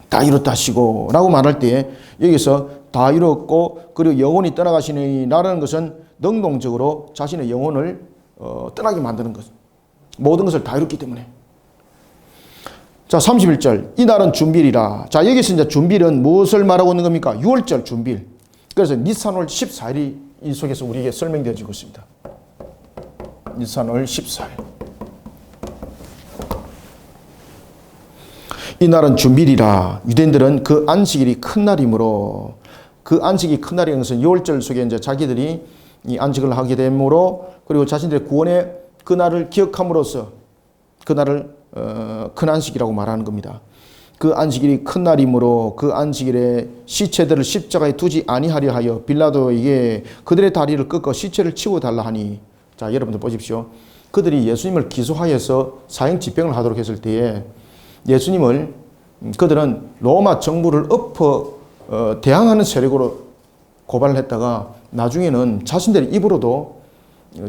다 이뤘다 하시고 라고 말할 때 여기서 다 이뤘고 그리고 영혼이 떠나가시니라는 것은 능동적으로 자신의 영혼을 떠나게 만드는 것. 모든 것을 다 이뤘기 때문에. 자, 31절. 이날은 준비일이라. 자, 여기서 이제 준비일은 무엇을 말하고 있는 겁니까? 6월절 준비일. 그래서 니산월 14일이 이 속에서 우리에게 설명되어지고 있습니다. 니산월 14일. 이날은 주밀이라. 유대인들은 그 안식일이 큰 날이므로, 그 안식이 큰 날이라는 것은 6월절 속에 이제 자기들이 이 안식을 하게 되므로, 그리고 자신들의 구원의 그 날을 기억함으로써 그 날을 큰 안식이라고 말하는 겁니다. 그 안식일이 큰 날이므로 그 안식일에 시체들을 십자가에 두지 아니하려 하여 빌라도에게 그들의 다리를 꺾어 시체를 치고 달라 하니. 자, 여러분들 보십시오. 그들이 예수님을 기소하여서 사형 집행을 하도록 했을 때에 예수님을 그들은 로마 정부를 대항하는 세력으로 고발을 했다가 나중에는 자신들의 입으로도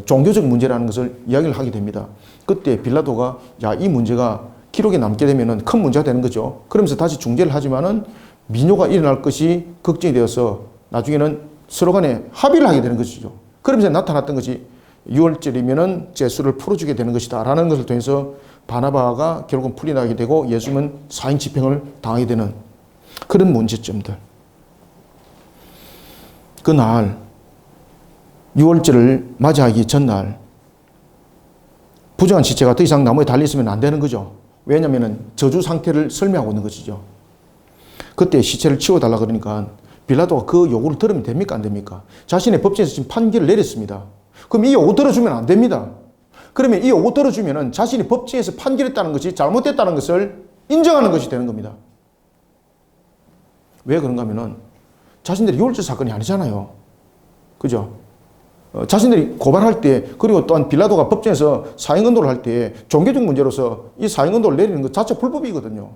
종교적 문제라는 것을 이야기를 하게 됩니다. 그때 빌라도가 이 문제가 기록에 남게 되면 큰 문제가 되는 거죠. 그러면서 다시 중재를 하지만은 민요가 일어날 것이 걱정이 되어서 나중에는 서로 간에 합의를 하게 되는 것이죠. 그러면서 나타났던 것이 6월절이면은 죄수를 풀어주게 되는 것이다 라는 것을 통해서 바나바가 결국은 풀려나게 되고 예수님은 사형 집행을 당하게 되는 그런 문제점들. 그날 6월절을 맞이하기 전날 부정한 시체가 더 이상 나무에 달려있으면 안 되는 거죠. 왜냐하면 저주 상태를 설명하고 있는 것이죠. 그때 시체를 치워달라 그러니까 빌라도가 그 요구를 들으면 됩니까? 안 됩니까? 자신의 법정에서 지금 판결을 내렸습니다. 그럼 이 요구 들어주면 안 됩니다. 그러면 이 요구 들어주면 자신이 법정에서 판결했다는 것이 잘못됐다는 것을 인정하는 것이 되는 겁니다. 왜 그런가 하면은 자신들이 6월절 사건이 아니잖아요. 그죠? 자신들이 고발할 때, 그리고 또한 빌라도가 법정에서 사형언도를 할 때 종교적 문제로서 이 사형언도를 내리는 것 자체 불법이거든요.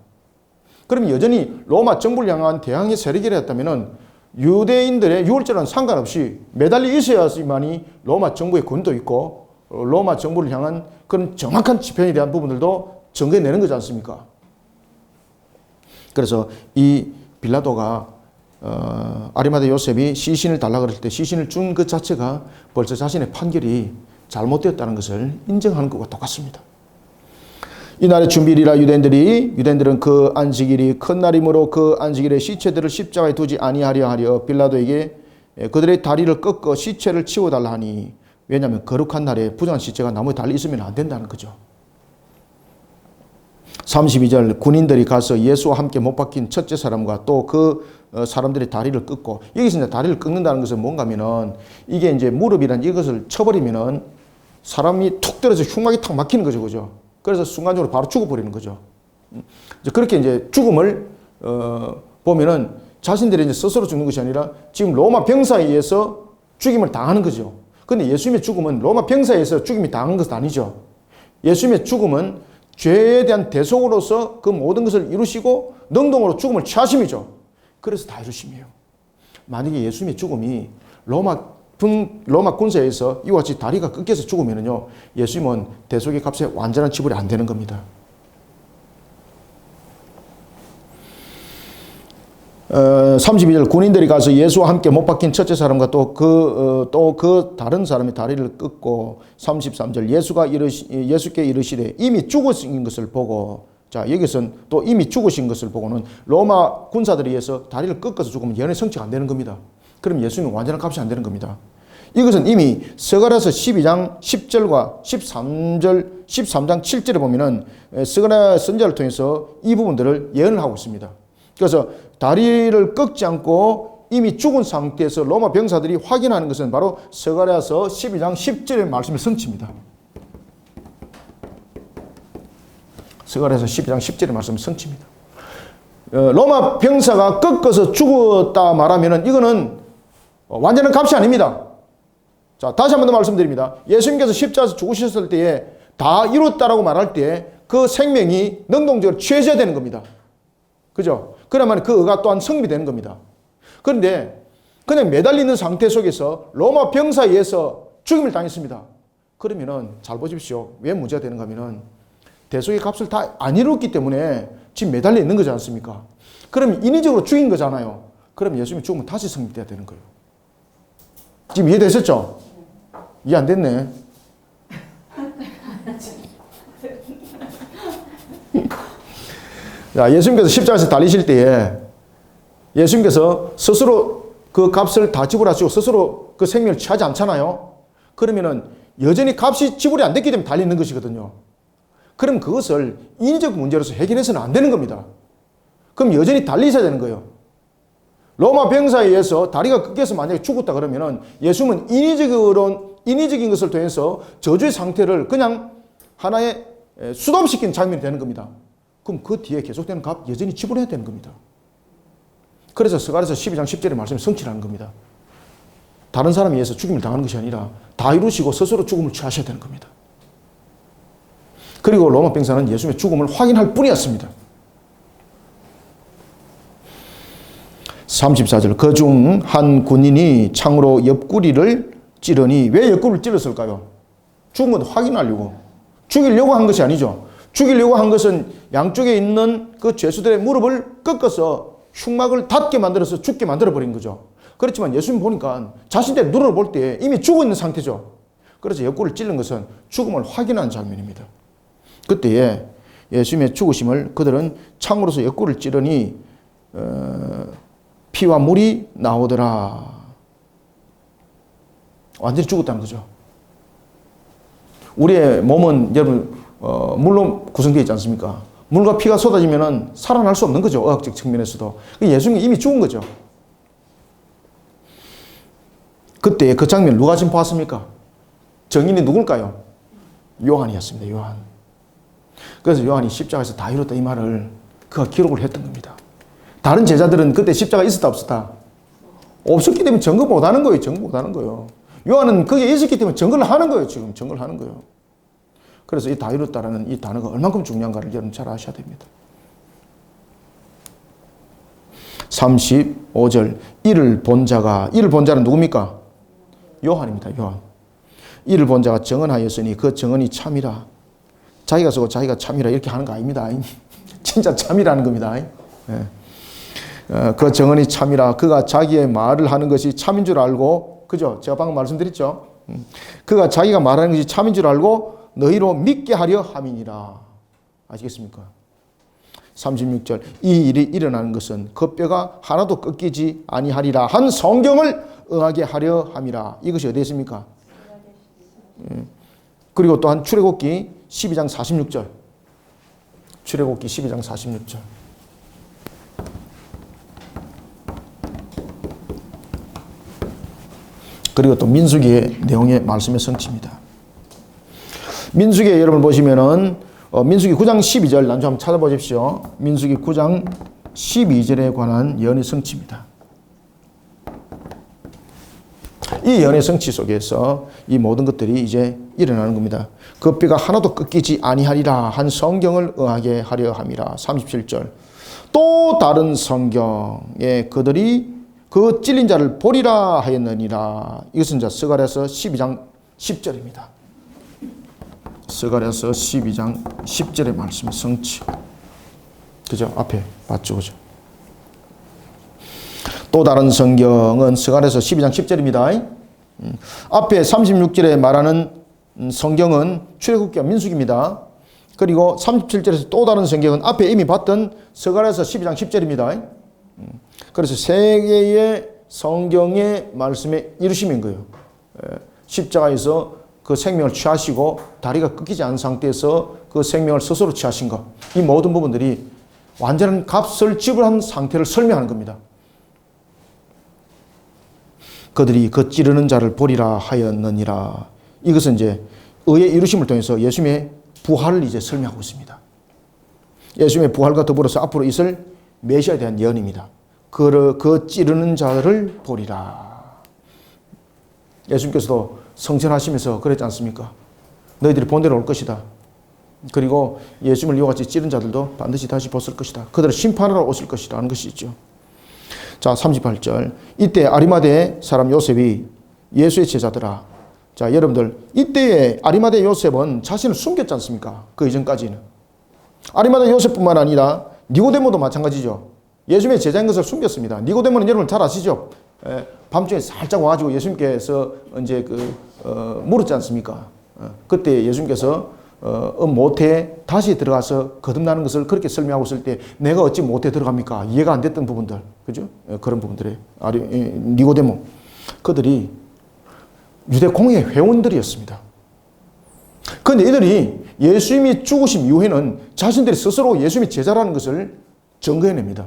그러면 여전히 로마 정부를 향한 대항의 세력이라 했다면 유대인들의 6월절은 상관없이 매달려 있어야지만이 로마 정부의 권도 있고 로마 정부를 향한 그런 정확한 집행에 대한 부분들도 증거해내는 거지 않습니까? 그래서 이 빌라도가 아리마대 요셉이 시신을 달라 그럴 때 시신을 준 그 자체가 벌써 자신의 판결이 잘못되었다는 것을 인정하는 것과 똑같습니다. 이날의 준비일이라 유대인들은 그 안식일이 큰 날이므로 그 안식일에 시체들을 십자가에 두지 아니하려 하려 빌라도에게 그들의 다리를 꺾어 시체를 치워달라 하니. 왜냐하면 거룩한 날에 부정한 시체가 나무에 달려 있으면 안 된다는 거죠. 32절 군인들이 가서 예수와 함께 못 박힌 첫째 사람과 또 그 사람들의 다리를 끊고, 여기서 이제 다리를 끊는다는 것은 뭔가 하면은 이게 이제 무릎이란 이것을 쳐버리면은 사람이 툭 떨어져 흉막이 탁 막히는 거죠. 그죠? 그래서 순간적으로 바로 죽어버리는 거죠. 그렇게 이제 죽음을, 보면은 자신들이 이제 스스로 죽는 것이 아니라 지금 로마 병사에 의해서 죽임을 당하는 거죠. 근데 예수님의 죽음은 로마 병사에 의해서 죽임이 당한 것은 아니죠. 예수님의 죽음은 죄에 대한 대속으로서 그 모든 것을 이루시고 능동으로 죽음을 취하심이죠. 그래서 다 이루심이에요. 만약에 예수님의 죽음이 로마 군사에서 이와 같이 다리가 끊겨서 죽으면요, 예수님은 대속의 값에 완전한 지불이 안 되는 겁니다. 32절 군인들이 가서 예수와 함께 못 박힌 첫째 사람과 또 그 다른 사람의 다리를 끊고, 33절 예수께 이르시되 이미 죽으신 것을 보고, 자, 여기서는 또 이미 죽으신 것을 보고는 로마 군사들에 의해서 다리를 꺾어서 죽으면 예언의 성취가 안 되는 겁니다. 그럼 예수님은 완전한 값이 안 되는 겁니다. 이것은 이미 스가랴서 12장 10절과 13장 7절에 보면은 스가랴 선지자를 통해서 이 부분들을 예언을 하고 있습니다. 그래서 다리를 꺾지 않고 이미 죽은 상태에서 로마 병사들이 확인하는 것은 바로 스가랴서 12장 10절의 말씀의 성취입니다. 스가랴서 12장 10절의 말씀의 성취입니다. 로마 병사가 꺾어서 죽었다 말하면은 이거는 완전한 값이 아닙니다. 자, 다시 한 번 더 말씀드립니다. 예수님께서 십자가에서 죽으셨을 때에 다 이뤘다라고 말할 때 그 생명이 능동적으로 취해져야 되는 겁니다. 그죠? 그러면 그 의가 또한 성립이 되는 겁니다. 그런데 그냥 매달리는 상태 속에서 로마 병사에 의해서 죽임을 당했습니다. 그러면은 잘 보십시오. 왜 문제가 되는가 하면은 대속의 값을 다 안 이뤘기 때문에 지금 매달려 있는 거지 않습니까? 그럼 인위적으로 죽인 거잖아요. 그럼 예수님이 죽으면 다시 성립돼야 되는 거예요. 지금 이해되셨죠? 이해 안 됐네. 자, 예수님께서 십자가에서 달리실 때에 예수님께서 스스로 그 값을 다 지불하시고 스스로 그 생명을 취하지 않잖아요. 그러면은 여전히 값이 지불이 안 됐기 때문에 달리는 것이거든요. 그럼 그것을 인적 문제로서 해결해서는 안 되는 겁니다. 그럼 여전히 달리 있어야 되는 거예요. 로마 병사에 의해서 다리가 끊겨서 만약에 죽었다 그러면은 예수님은 인위적인 것을 통해서 저주의 상태를 그냥 하나의 수dom시킨 장면이 되는 겁니다. 그럼 그 뒤에 계속되는 값 여전히 지불해야 되는 겁니다. 그래서 스가랴서 12장 10절의 말씀이 성취라는 겁니다. 다른 사람에 의해서 죽임을 당하는 것이 아니라 다 이루시고 스스로 죽음을 취하셔야 되는 겁니다. 그리고 로마 병사는 예수님의 죽음을 확인할 뿐이었습니다. 34절 그중 한 군인이 창으로 옆구리를 찌르니 왜 옆구리를 찔렀을까요? 죽은 건 확인하려고. 죽이려고 한 것이 아니죠. 죽이려고 한 것은 양쪽에 있는 그 죄수들의 무릎을 꺾어서 흉막을 닫게 만들어서 죽게 만들어버린 거죠. 그렇지만 예수님 보니까 자신의 눈으로 볼 때 이미 죽어 있는 상태죠. 그래서 옆구리를 찔른 것은 죽음을 확인한 장면입니다. 그때에 예수님의 죽으심을 그들은 창으로서 옆구리를 찌르니 피와 물이 나오더라. 완전히 죽었다는 거죠. 우리의 몸은 여러분 물로 구성되어 있지 않습니까? 물과 피가 쏟아지면 살아날 수 없는 거죠. 의학적 측면에서도. 예수님이 이미 죽은 거죠. 그때 그 장면 누가 지금 봤습니까? 정인이 누굴까요? 요한이었습니다. 요한. 그래서 요한이 십자가에서 다 이뤘다 이 말을 그가 기록을 했던 겁니다. 다른 제자들은 그때 십자가 있었다 없었다? 없었기 때문에 증거 못하는 거예요. 증거 못하는 거예요. 요한은 그게 있었기 때문에 증거를 하는 거예요. 지금 증거를 하는 거예요. 그래서 이 다 이뤘다라는 이 단어가 얼만큼 중요한가를 여러분 잘 아셔야 됩니다. 35절 이를 본 자는 누굽니까? 요한입니다. 요한. 이를 본 자가 증언하였으니 그 증언이 참이라. 자기가 쓰고 자기가 참이라 이렇게 하는 거 아닙니다. 진짜 참이라는 겁니다. 그 증언이 참이라. 그가 자기의 말을 하는 것이 참인 줄 알고, 그죠? 제가 방금 말씀드렸죠? 그가 자기가 말하는 것이 참인 줄 알고 너희로 믿게 하려 함이니라. 아시겠습니까? 36절 이 일이 일어나는 것은 그 뼈가 하나도 꺾이지 아니하리라 한 성경을 응하게 하려 함이라. 이것이 어디에 있습니까? 그리고 또한 출애굽기 12장 46절. 출애굽기 12장 46절. 그리고 또 민수기의 내용의 말씀의 성취입니다. 민수기에 여러분 보시면은 민수기 9장 12절 난좀 한번 찾아보십시오. 민수기 9장 12절에 관한 예언의 성취입니다. 이 예언의 성취 속에서 이 모든 것들이 이제 일어나는 겁니다. 그 뼈가 하나도 꺾이지 아니하리라 한 성경을 응하게 하려 함이라. 37절 또 다른 성경에 그들이 그 찔린 자를 보리라 하였느니라. 이것은 이제 스가랴서 12장 10절입니다. 스가랴서 12장 10절의 말씀의 성취. 그죠? 앞에 봤죠? 그죠? 또 다른 성경은 스가랴서 12장 10절입니다. 앞에 36절에 말하는 성경은 출애굽기와 민수기입니다. 그리고 37절에서 또 다른 성경은 앞에 이미 봤던 스가랴서 12장 10절입니다. 그래서 세 개의 성경의 말씀의 이루심인 거예요. 십자가에서 그 생명을 취하시고 다리가 끊기지 않은 상태에서 그 생명을 스스로 취하신 것. 이 모든 부분들이 완전한 값을 지불한 상태를 설명하는 겁니다. 그들이 그 찌르는 자를 보리라 하였느니라. 이것은 이제 의의 이루심을 통해서 예수님의 부활을 이제 설명하고 있습니다. 예수님의 부활과 더불어서 앞으로 있을 메시아에 대한 예언입니다. 그 찌르는 자를 보리라. 예수님께서도 성천하시면서 그랬지 않습니까? 너희들이 본대로 올 것이다. 그리고 예수님을 이와 같이 찌른 자들도 반드시 다시 벗을 것이다. 그들을 심판하러 오실 것이다 하는 것이 있죠. 자, 38절 이때 아리마대 사람 요셉이 예수의 제자들아. 자, 여러분들 이때의 아리마대 요셉은 자신을 숨겼지 않습니까? 그 이전까지는. 아리마대 요셉뿐만 아니라 니고데모도 마찬가지죠. 예수님의 제자인 것을 숨겼습니다. 니고데모는 여러분 잘 아시죠? 밤중에 살짝 와가지고 예수님께서 이제 물었지 않습니까? 그때 예수님께서 모태에 다시 들어가서 거듭나는 것을 그렇게 설명하고 있을 때 내가 어찌 모태에 들어갑니까? 이해가 안 됐던 부분들, 그죠? 그런 부분들에 니고데모 그들이 유대 공의 회원들이었습니다. 그런데 이들이 예수님이 죽으심 이후에는 자신들이 스스로 예수님이 제자라는 것을 증거해냅니다.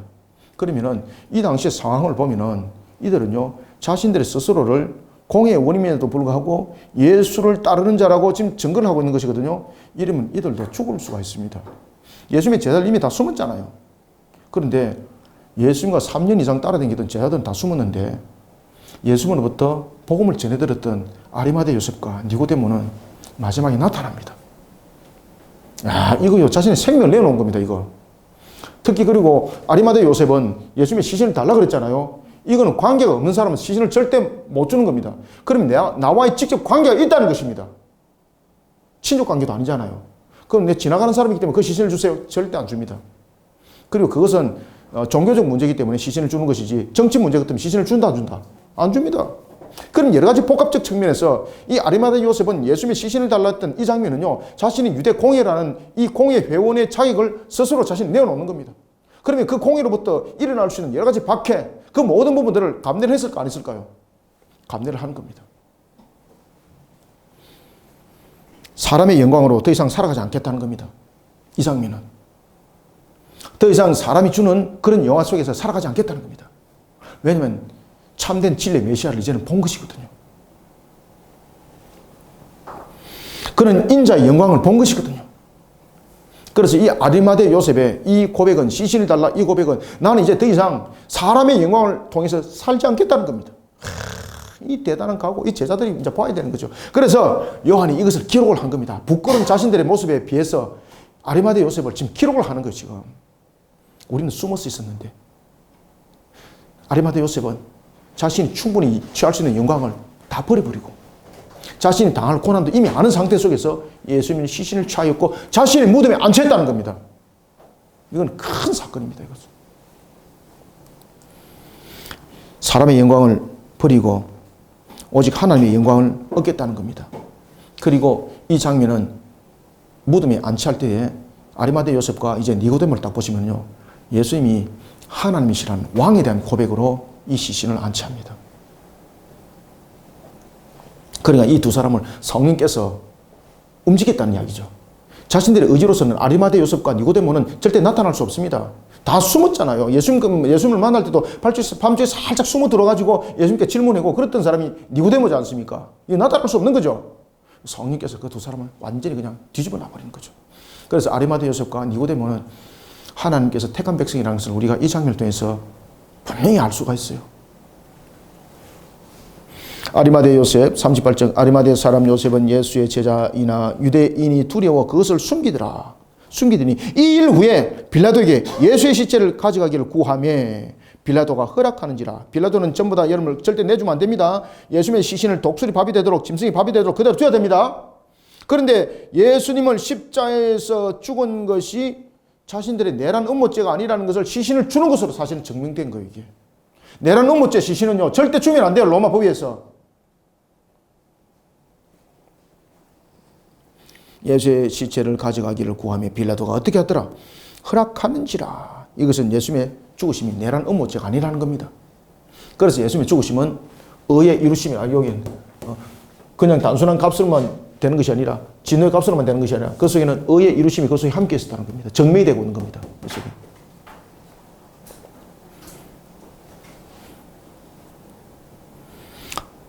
그러면은 이 당시의 상황을 보면은 이들은요, 자신들의 스스로를 공의의 원인임에도 불구하고 예수를 따르는 자라고 지금 증거를 하고 있는 것이거든요. 이러면 이들도 죽을 수가 있습니다. 예수님의 제자들 이미 다 숨었잖아요. 그런데 예수님과 3년 이상 따라다니던 제자들은 다 숨었는데 예수님으로부터 복음을 전해들었던 아리마대 요셉과 니고데모는 마지막에 나타납니다. 이거요, 자신의 생명을 내놓은 겁니다, 이거. 특히 그리고 아리마대 요셉은 예수님의 시신을 달라 그랬잖아요. 이거는 관계가 없는 사람은 시신을 절대 못 주는 겁니다. 그러면 나와의 직접 관계가 있다는 것입니다. 친족 관계도 아니잖아요. 그럼 내 지나가는 사람이기 때문에 그 시신을 주세요. 절대 안 줍니다. 그리고 그것은 종교적 문제이기 때문에 시신을 주는 것이지 정치 문제 같으면 시신을 준다 안 준다? 안 줍니다. 그럼 여러 가지 복합적 측면에서 이 아리마대 요셉은 예수님의 시신을 달랐던 이 장면은요, 자신이 유대 공예라는 이 공예 회원의 자격을 스스로 자신이 내어놓는 겁니다. 그러면 그 공예로부터 일어날 수 있는 여러 가지 박해, 그 모든 부분들을 감내를 했을까 안 했을까요? 감내를 하는 겁니다. 사람의 영광으로 더 이상 살아가지 않겠다는 겁니다. 이 장면은. 더 이상 사람이 주는 그런 영화 속에서 살아가지 않겠다는 겁니다. 왜냐하면 참된 진리의 메시아를 이제는 본 것이거든요. 그는 인자의 영광을 본 것이거든요. 그래서 이 아리마대 요셉의 이 고백은, 시신을 달라 이 고백은 나는 이제 더 이상 사람의 영광을 통해서 살지 않겠다는 겁니다. 이 대단한 각오, 이 제자들이 이제 봐야 되는 거죠. 그래서 요한이 이것을 기록을 한 겁니다. 부끄러운 자신들의 모습에 비해서 아리마대 요셉을 지금 기록을 하는 거예요, 지금. 우리는 숨어서 있었는데. 아리마대 요셉은 자신이 충분히 취할 수 있는 영광을 다 버려버리고 자신이 당할 고난도 이미 아는 상태 속에서 예수님의 시신을 취하였고 자신의 무덤에 안치했다는 겁니다. 이건 큰 사건입니다. 이것은. 사람의 영광을 버리고 오직 하나님의 영광을 얻겠다는 겁니다. 그리고 이 장면은 무덤에 안치할 때에 아리마대 요셉과 이제 니고데모를 딱 보시면요, 예수님이 하나님이시라는 왕에 대한 고백으로 이 시신을 안치합니다. 그러니까 이 두 사람을 성령께서 움직였다는 이야기죠. 자신들의 의지로서는 아리마대 요셉과 니고데모는 절대 나타날 수 없습니다. 다 숨었잖아요. 예수님을 만날 때도 밤중에 살짝 숨어 들어가지고 예수님께 질문하고 그랬던 사람이 니고데모지 않습니까? 이거 나타날 수 없는 거죠. 성령께서 그 두 사람을 완전히 그냥 뒤집어 놔버리는 거죠. 그래서 아리마대 요셉과 니고데모는 하나님께서 택한 백성이라는 것을 우리가 이 장면을 통해서 분명히 알 수가 있어요. 아리마대 요셉 38절, 아리마대 사람 요셉은 예수의 제자이나 유대인이 두려워 그것을 숨기더니 이 일 후에 빌라도에게 예수의 시체를 가져가기를 구하며 빌라도가 허락하는지라. 빌라도는 전부 다 여러분을 절대 내주면 안 됩니다. 예수님의 시신을 독수리 밥이 되도록, 짐승이 밥이 되도록 그대로 둬야 됩니다. 그런데 예수님을 십자가에서 죽은 것이 자신들의 내란 음모죄가 아니라는 것을 시신을 주는 것으로 사실은 증명된 거예요, 이게. 내란 음모죄 시신은요, 절대 주면 안 돼요, 로마 법위에서. 예수의 시체를 가져가기를 구하며 빌라도가 어떻게 하더라? 허락하는지라. 이것은 예수님의 죽으심이 내란 음모죄가 아니라는 겁니다. 그래서 예수님의 죽으심은 의의 이루심이라. 여기는 그냥 단순한 값으로만 되는 것이 아니라 진노의 값으로만 되는 것이 아니라 그 속에는 의의 이루심이 그 속에 함께 있었다는 겁니다. 증명이 되고 있는 겁니다. 그 속에.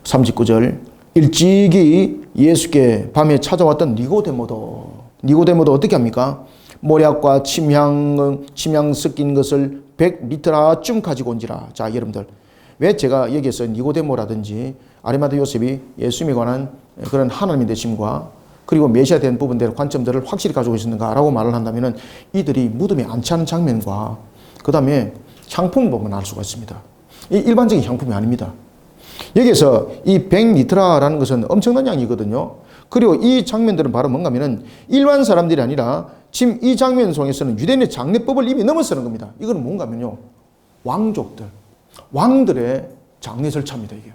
39절, 일찍이 예수께 밤에 찾아왔던 니고데모도 어떻게 합니까? 모략과 침향 섞인 것을 100리터쯤 가지고 온지라. 자, 여러분들, 왜 제가 여기에서 니고데모라든지 아리마대 요셉이 예수님에 관한 그런 하나님의 되심과 그리고 메시아에 대한 부분들 관점들을 확실히 가지고 있었는가라고 말을 한다면 이들이 무덤에 안치하는 장면과 그 다음에 향품을 보면 알 수가 있습니다. 이 일반적인 향품이 아닙니다. 여기에서 이 100리터라는 것은 엄청난 양이거든요. 그리고 이 장면들은 바로 뭔가 하면은 일반 사람들이 아니라 지금 이 장면 속에서는 유대인의 장례법을 이미 넘어서는 겁니다. 이건 뭔가 하면요, 왕들의 장례 절차입니다, 이게.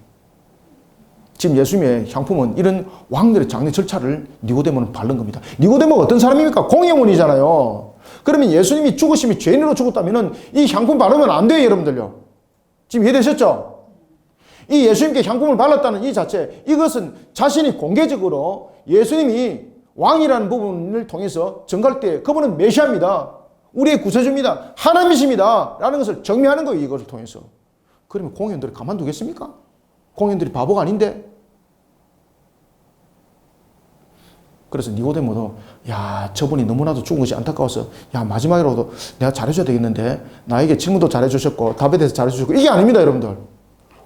지금 예수님의 향품은 이런 왕들의 장례 절차를 니고데모는 바른 겁니다. 니고데모가 어떤 사람입니까? 공예원이잖아요. 그러면 예수님이 죽으심이 죄인으로 죽었다면 이 향품 바르면 안 돼요, 여러분들요. 지금 이해되셨죠? 이 예수님께 향품을 발랐다는 이 자체, 이것은 자신이 공개적으로 예수님이 왕이라는 부분을 통해서 증거할 때 그분은 메시아입니다. 우리의 구세주입니다. 하나님이십니다. 라는 것을 정리하는 거예요. 이것을 통해서. 그러면 공회원들이 가만두겠습니까? 공회원들이 바보가 아닌데. 그래서 니고데모도 야 저분이 너무나도 죽은 것이 안타까워서 야 마지막이라도 내가 잘해줘야 되겠는데 나에게 질문도 잘해주셨고 답에 대해서 잘해주셨고 이게 아닙니다. 여러분들.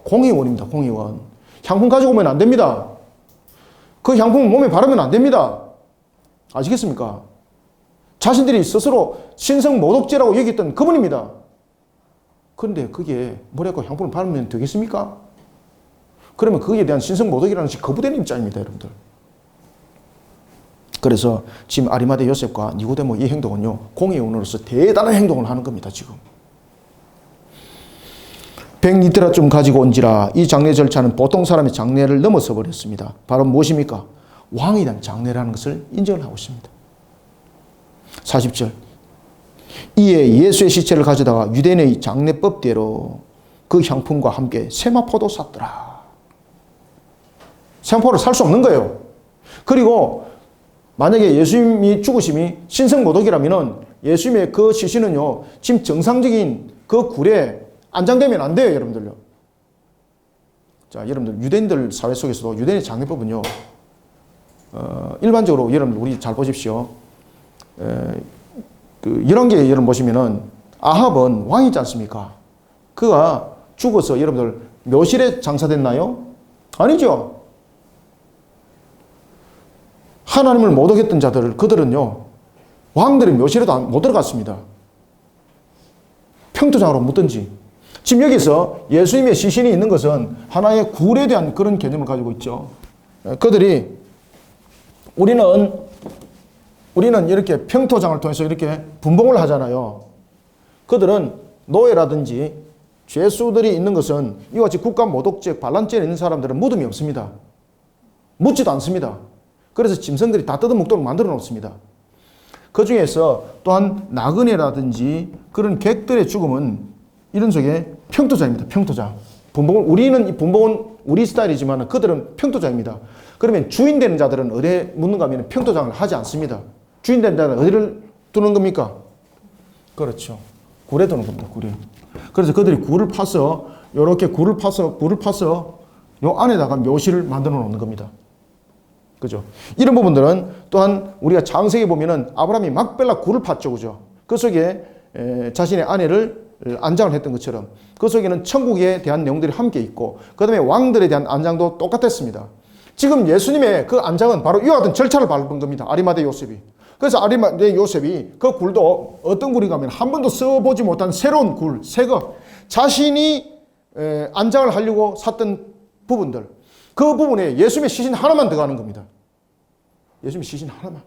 공의원입니다. 공의원. 향품 가지고 오면 안 됩니다. 그 향품을 몸에 바르면 안 됩니다. 아시겠습니까? 자신들이 스스로 신성 모독죄라고 여겼던 그분입니다. 그런데 그게 뭐라고 향품을 바르면 되겠습니까? 그러면 거기에 대한 신성 모독이라는 것이 거부되는 입장입니다. 여러분들. 그래서 지금 아리마대 요셉과 니고데모 이 행동은요. 공의원으로서 대단한 행동을 하는 겁니다. 지금. 100리터쯤 가지고 온지라 이 장례 절차는 보통 사람의 장례를 넘어서 버렸습니다. 바로 무엇입니까? 왕에 대한 장례라는 것을 인정을 하고 있습니다. 40절 이에 예수의 시체를 가져다가 유대인의 장례법대로 그 향품과 함께 세마포도 샀더라. 세마포를 살 수 없는 거예요. 그리고 만약에 예수님이 죽으심이 신성모독이라면 예수님의 그 시신은요 지금 정상적인 그 굴에 안장되면 안 돼요. 여러분들요. 자, 여러분들 유대인들 사회 속에서도 유대인의 장례법은요 일반적으로 여러분 우리 잘 보십시오. 그 열왕기에 여러분 보시면은 아합은 왕이지 않습니까? 그가 죽어서 여러분들 묘실에 장사됐나요? 아니죠. 하나님을 모독했던 자들 그들은요 왕들의 묘실에도 못 들어갔습니다. 평토장으로 묻든지. 지금 여기서 예수님의 시신이 있는 것은 하나의 굴에 대한 그런 개념을 가지고 있죠. 그들이 우리는 이렇게 평토장을 통해서 이렇게 분봉을 하잖아요. 그들은 노예라든지 죄수들이 있는 것은 이와 같이 국가 모독죄, 반란죄에 있는 사람들은 무덤이 없습니다. 묻지도 않습니다. 그래서 짐승들이 다 뜯어먹도록 만들어 놓습니다. 그 중에서 또한 나그네라든지 그런 객들의 죽음은 이런 속에 평토장입니다. 평토장. 분봉은 이 분봉은 우리 스타일이지만 그들은 평토장입니다. 그러면 주인 되는 자들은 어디에 묻는가 하면 평토장을 하지 않습니다. 주인 되는 자는 어디를 두는 겁니까? 그렇죠. 굴에 두는 겁니다. 굴에. 그래서 그들이 굴을 파서 이렇게 굴을 파서 요 안에다가 묘실을 만들어 놓는 겁니다. 그죠? 이런 부분들은 또한 우리가 창세기 보면은 아브라함이 막벨라 굴을 팠죠. 그죠? 그 속에 자신의 아내를 안장을 했던 것처럼 그 속에는 천국에 대한 내용들이 함께 있고 그 다음에 왕들에 대한 안장도 똑같았습니다. 지금 예수님의 그 안장은 바로 이와 같은 절차를 밟은 겁니다. 아리마대 요셉이. 그래서 아리마대 요셉이 그 굴도 어떤 굴인가 하면 한 번도 써보지 못한 새로운 굴, 새 거, 자신이 안장을 하려고 샀던 부분들, 그 부분에 예수님의 시신 하나만 들어가는 겁니다. 예수님의 시신 하나만.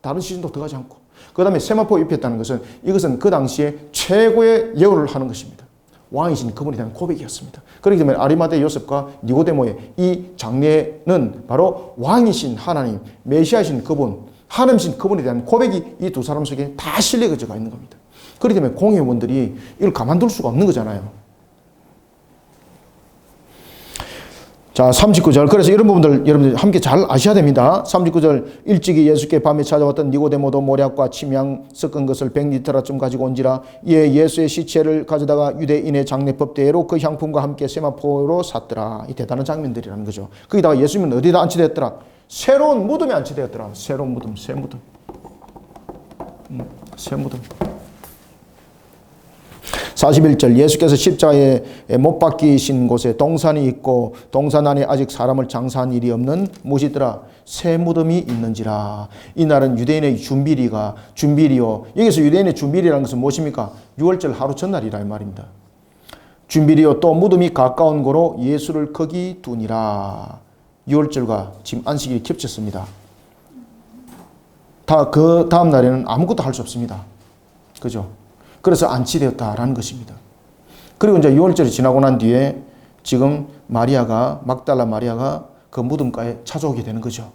다른 시신도 들어가지 않고. 그 다음에 세마포 입혔다는 것은 이것은 그 당시에 최고의 예우를 하는 것입니다. 왕이신 그분에 대한 고백이었습니다. 그렇기 때문에 아리마대 요셉과 니고데모의 이 장례는 바로 왕이신 하나님, 메시아이신 그분, 하나님이신 그분에 대한 고백이 이 두 사람 속에 다 실려져 있는 겁니다. 그렇기 때문에 공회원들이 이걸 가만둘 수가 없는 거잖아요. 자, 39절. 그래서 이런 부분들 여러분들 함께 잘 아셔야 됩니다. 39절. 일찍이 예수께 밤에 찾아왔던 니고데모도 모략과 침향 섞은 것을 100리터라쯤 가지고 온지라 이에 예수의 시체를 가져다가 유대인의 장례법대로 그 향품과 함께 세마포로 샀더라. 이 대단한 장면들이라는 거죠. 거기다가 예수님은 어디다 안치되었더라? 새로운 무덤에 안치되었더라. 새로운 무덤, 새 무덤. 새 무덤. 41절 예수께서 십자가에 못 박히신 곳에 동산이 있고 동산 안에 아직 사람을 장사한 일이 없는 무엇이더라? 새 무덤이 있는지라. 이날은 유대인의 준비리요. 여기서 유대인의 준비리라는 것은 무엇입니까? 6월절 하루 전날이라 이 말입니다. 준비리요 또 무덤이 가까운 고로 예수를 거기 두니라. 6월절과 지금 안식일이 겹쳤습니다. 그 다음 날에는 아무것도 할 수 없습니다. 그죠? 그래서 안치되었다라는 것입니다. 그리고 이제 6월절이 지나고 난 뒤에 지금 막달라 마리아가 그 무덤가에 찾아오게 되는 거죠.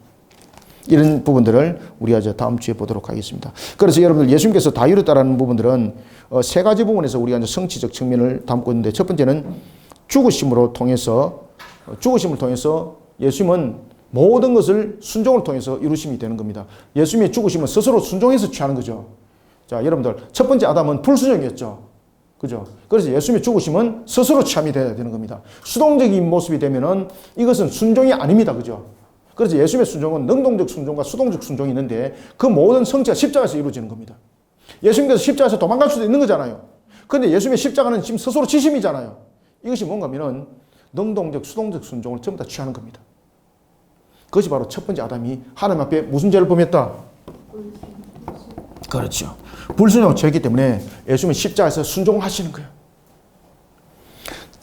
이런 부분들을 우리가 이제 다음 주에 보도록 하겠습니다. 그래서 여러분들 예수님께서 다 이뤘다라는 부분들은 세 가지 부분에서 우리가 이제 성취적 측면을 담고 있는데 첫 번째는 죽으심을 통해서 예수님은 모든 것을 순종을 통해서 이루심이 되는 겁니다. 예수님의 죽으심은 스스로 순종해서 취하는 거죠. 자, 여러분들 첫 번째 아담은 불순종이었죠. 그죠? 그래서 예수님의 죽으심은 스스로 체험이 돼야 되는 겁니다. 수동적인 모습이 되면은 이것은 순종이 아닙니다. 그죠? 그래서 예수님의 순종은 능동적 순종과 수동적 순종이 있는데 그 모든 성취가 십자가에서 이루어지는 겁니다. 예수님께서 십자가에서 도망갈 수도 있는 거잖아요. 그런데 예수님의 십자가는 지금 스스로 지심이잖아요. 이것이 뭔가 하면은 능동적, 수동적 순종을 전부 다 취하는 겁니다. 그것이 바로 첫 번째 아담이 하나님 앞에 무슨 죄를 범했다? 그렇죠. 불순종을 취했기 때문에 예수님은 십자가에서 순종하시는 거예요.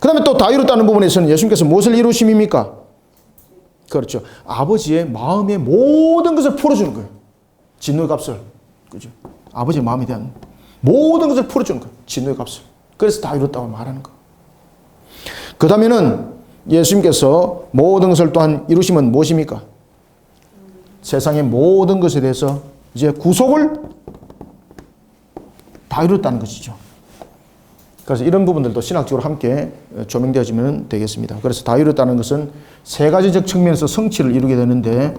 그 다음에 또 다 이뤘다는 부분에서는 예수님께서 무엇을 이루심입니까? 그렇죠. 아버지의 마음의 모든 것을 풀어주는 거예요. 진노의 값을. 그죠? 아버지의 마음에 대한 모든 것을 풀어주는 거예요. 진노의 값을. 그래서 다 이뤘다고 말하는 거예요. 그 다음에는 예수님께서 모든 것을 또한 이루심은 무엇입니까? 세상의 모든 것에 대해서 이제 구속을 다 이뤘다는 것이죠. 그래서 이런 부분들도 신학적으로 함께 조명되어지면 되겠습니다. 그래서 다 이뤘다는 것은 세 가지적 측면에서 성취를 이루게 되는데,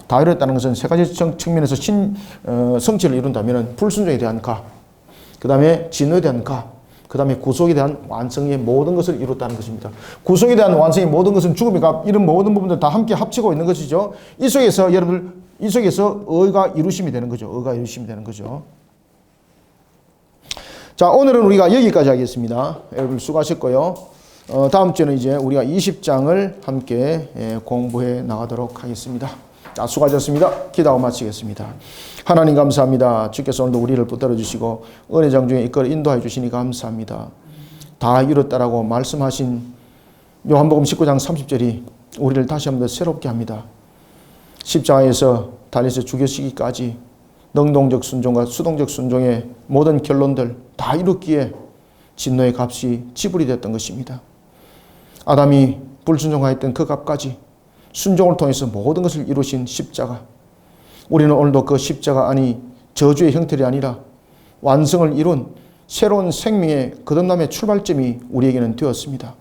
다 이뤘다는 것은 세 가지적 측면에서 성취를 이룬다면 불순종에 대한 가, 그 다음에 진노에 대한 가, 그 다음에 구속에 대한 완성의 모든 것을 이뤘다는 것입니다. 구속에 대한 완성의 모든 것은 죽음의 값, 이런 모든 부분들 다 함께 합치고 있는 것이죠. 이 속에서 여러분들, 이 속에서 의가 이루심이 되는 거죠. 의가 이루심이 되는 거죠. 자, 오늘은 우리가 여기까지 하겠습니다. 여러분 수고하셨고요. 다음 주에는 이제 우리가 20장을 함께 공부해 나가도록 하겠습니다. 자, 수고하셨습니다. 기도하고 마치겠습니다. 하나님 감사합니다. 주께서 오늘도 우리를 붙들어 주시고 은혜장 중에 이끌어 인도해 주시니 감사합니다. 다 이뤘다라고 말씀하신 요한복음 19장 30절이 우리를 다시 한번 더 새롭게 합니다. 십자가에서 달려서 죽여시기까지 능동적 순종과 수동적 순종의 모든 결론들 다 이뤘기에 진노의 값이 지불이 됐던 것입니다. 아담이 불순종하였던 그 값까지 순종을 통해서 모든 것을 이루신 십자가, 우리는 오늘도 그 십자가 안이 저주의 형틀이 아니라 완성을 이룬 새로운 생명의 거듭남의 출발점이 우리에게는 되었습니다.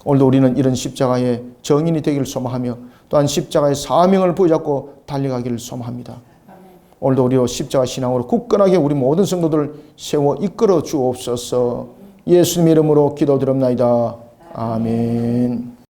오늘도 우리는 이런 십자가의 정인이 되기를 소망하며 또한 십자가의 사명을 부여잡고 달려가기를 소망합니다. 오늘도 우리로 십자가 신앙으로 굳건하게 우리 모든 성도들을 세워 이끌어 주옵소서. 예수님의 이름으로 기도드립나이다. 아멘.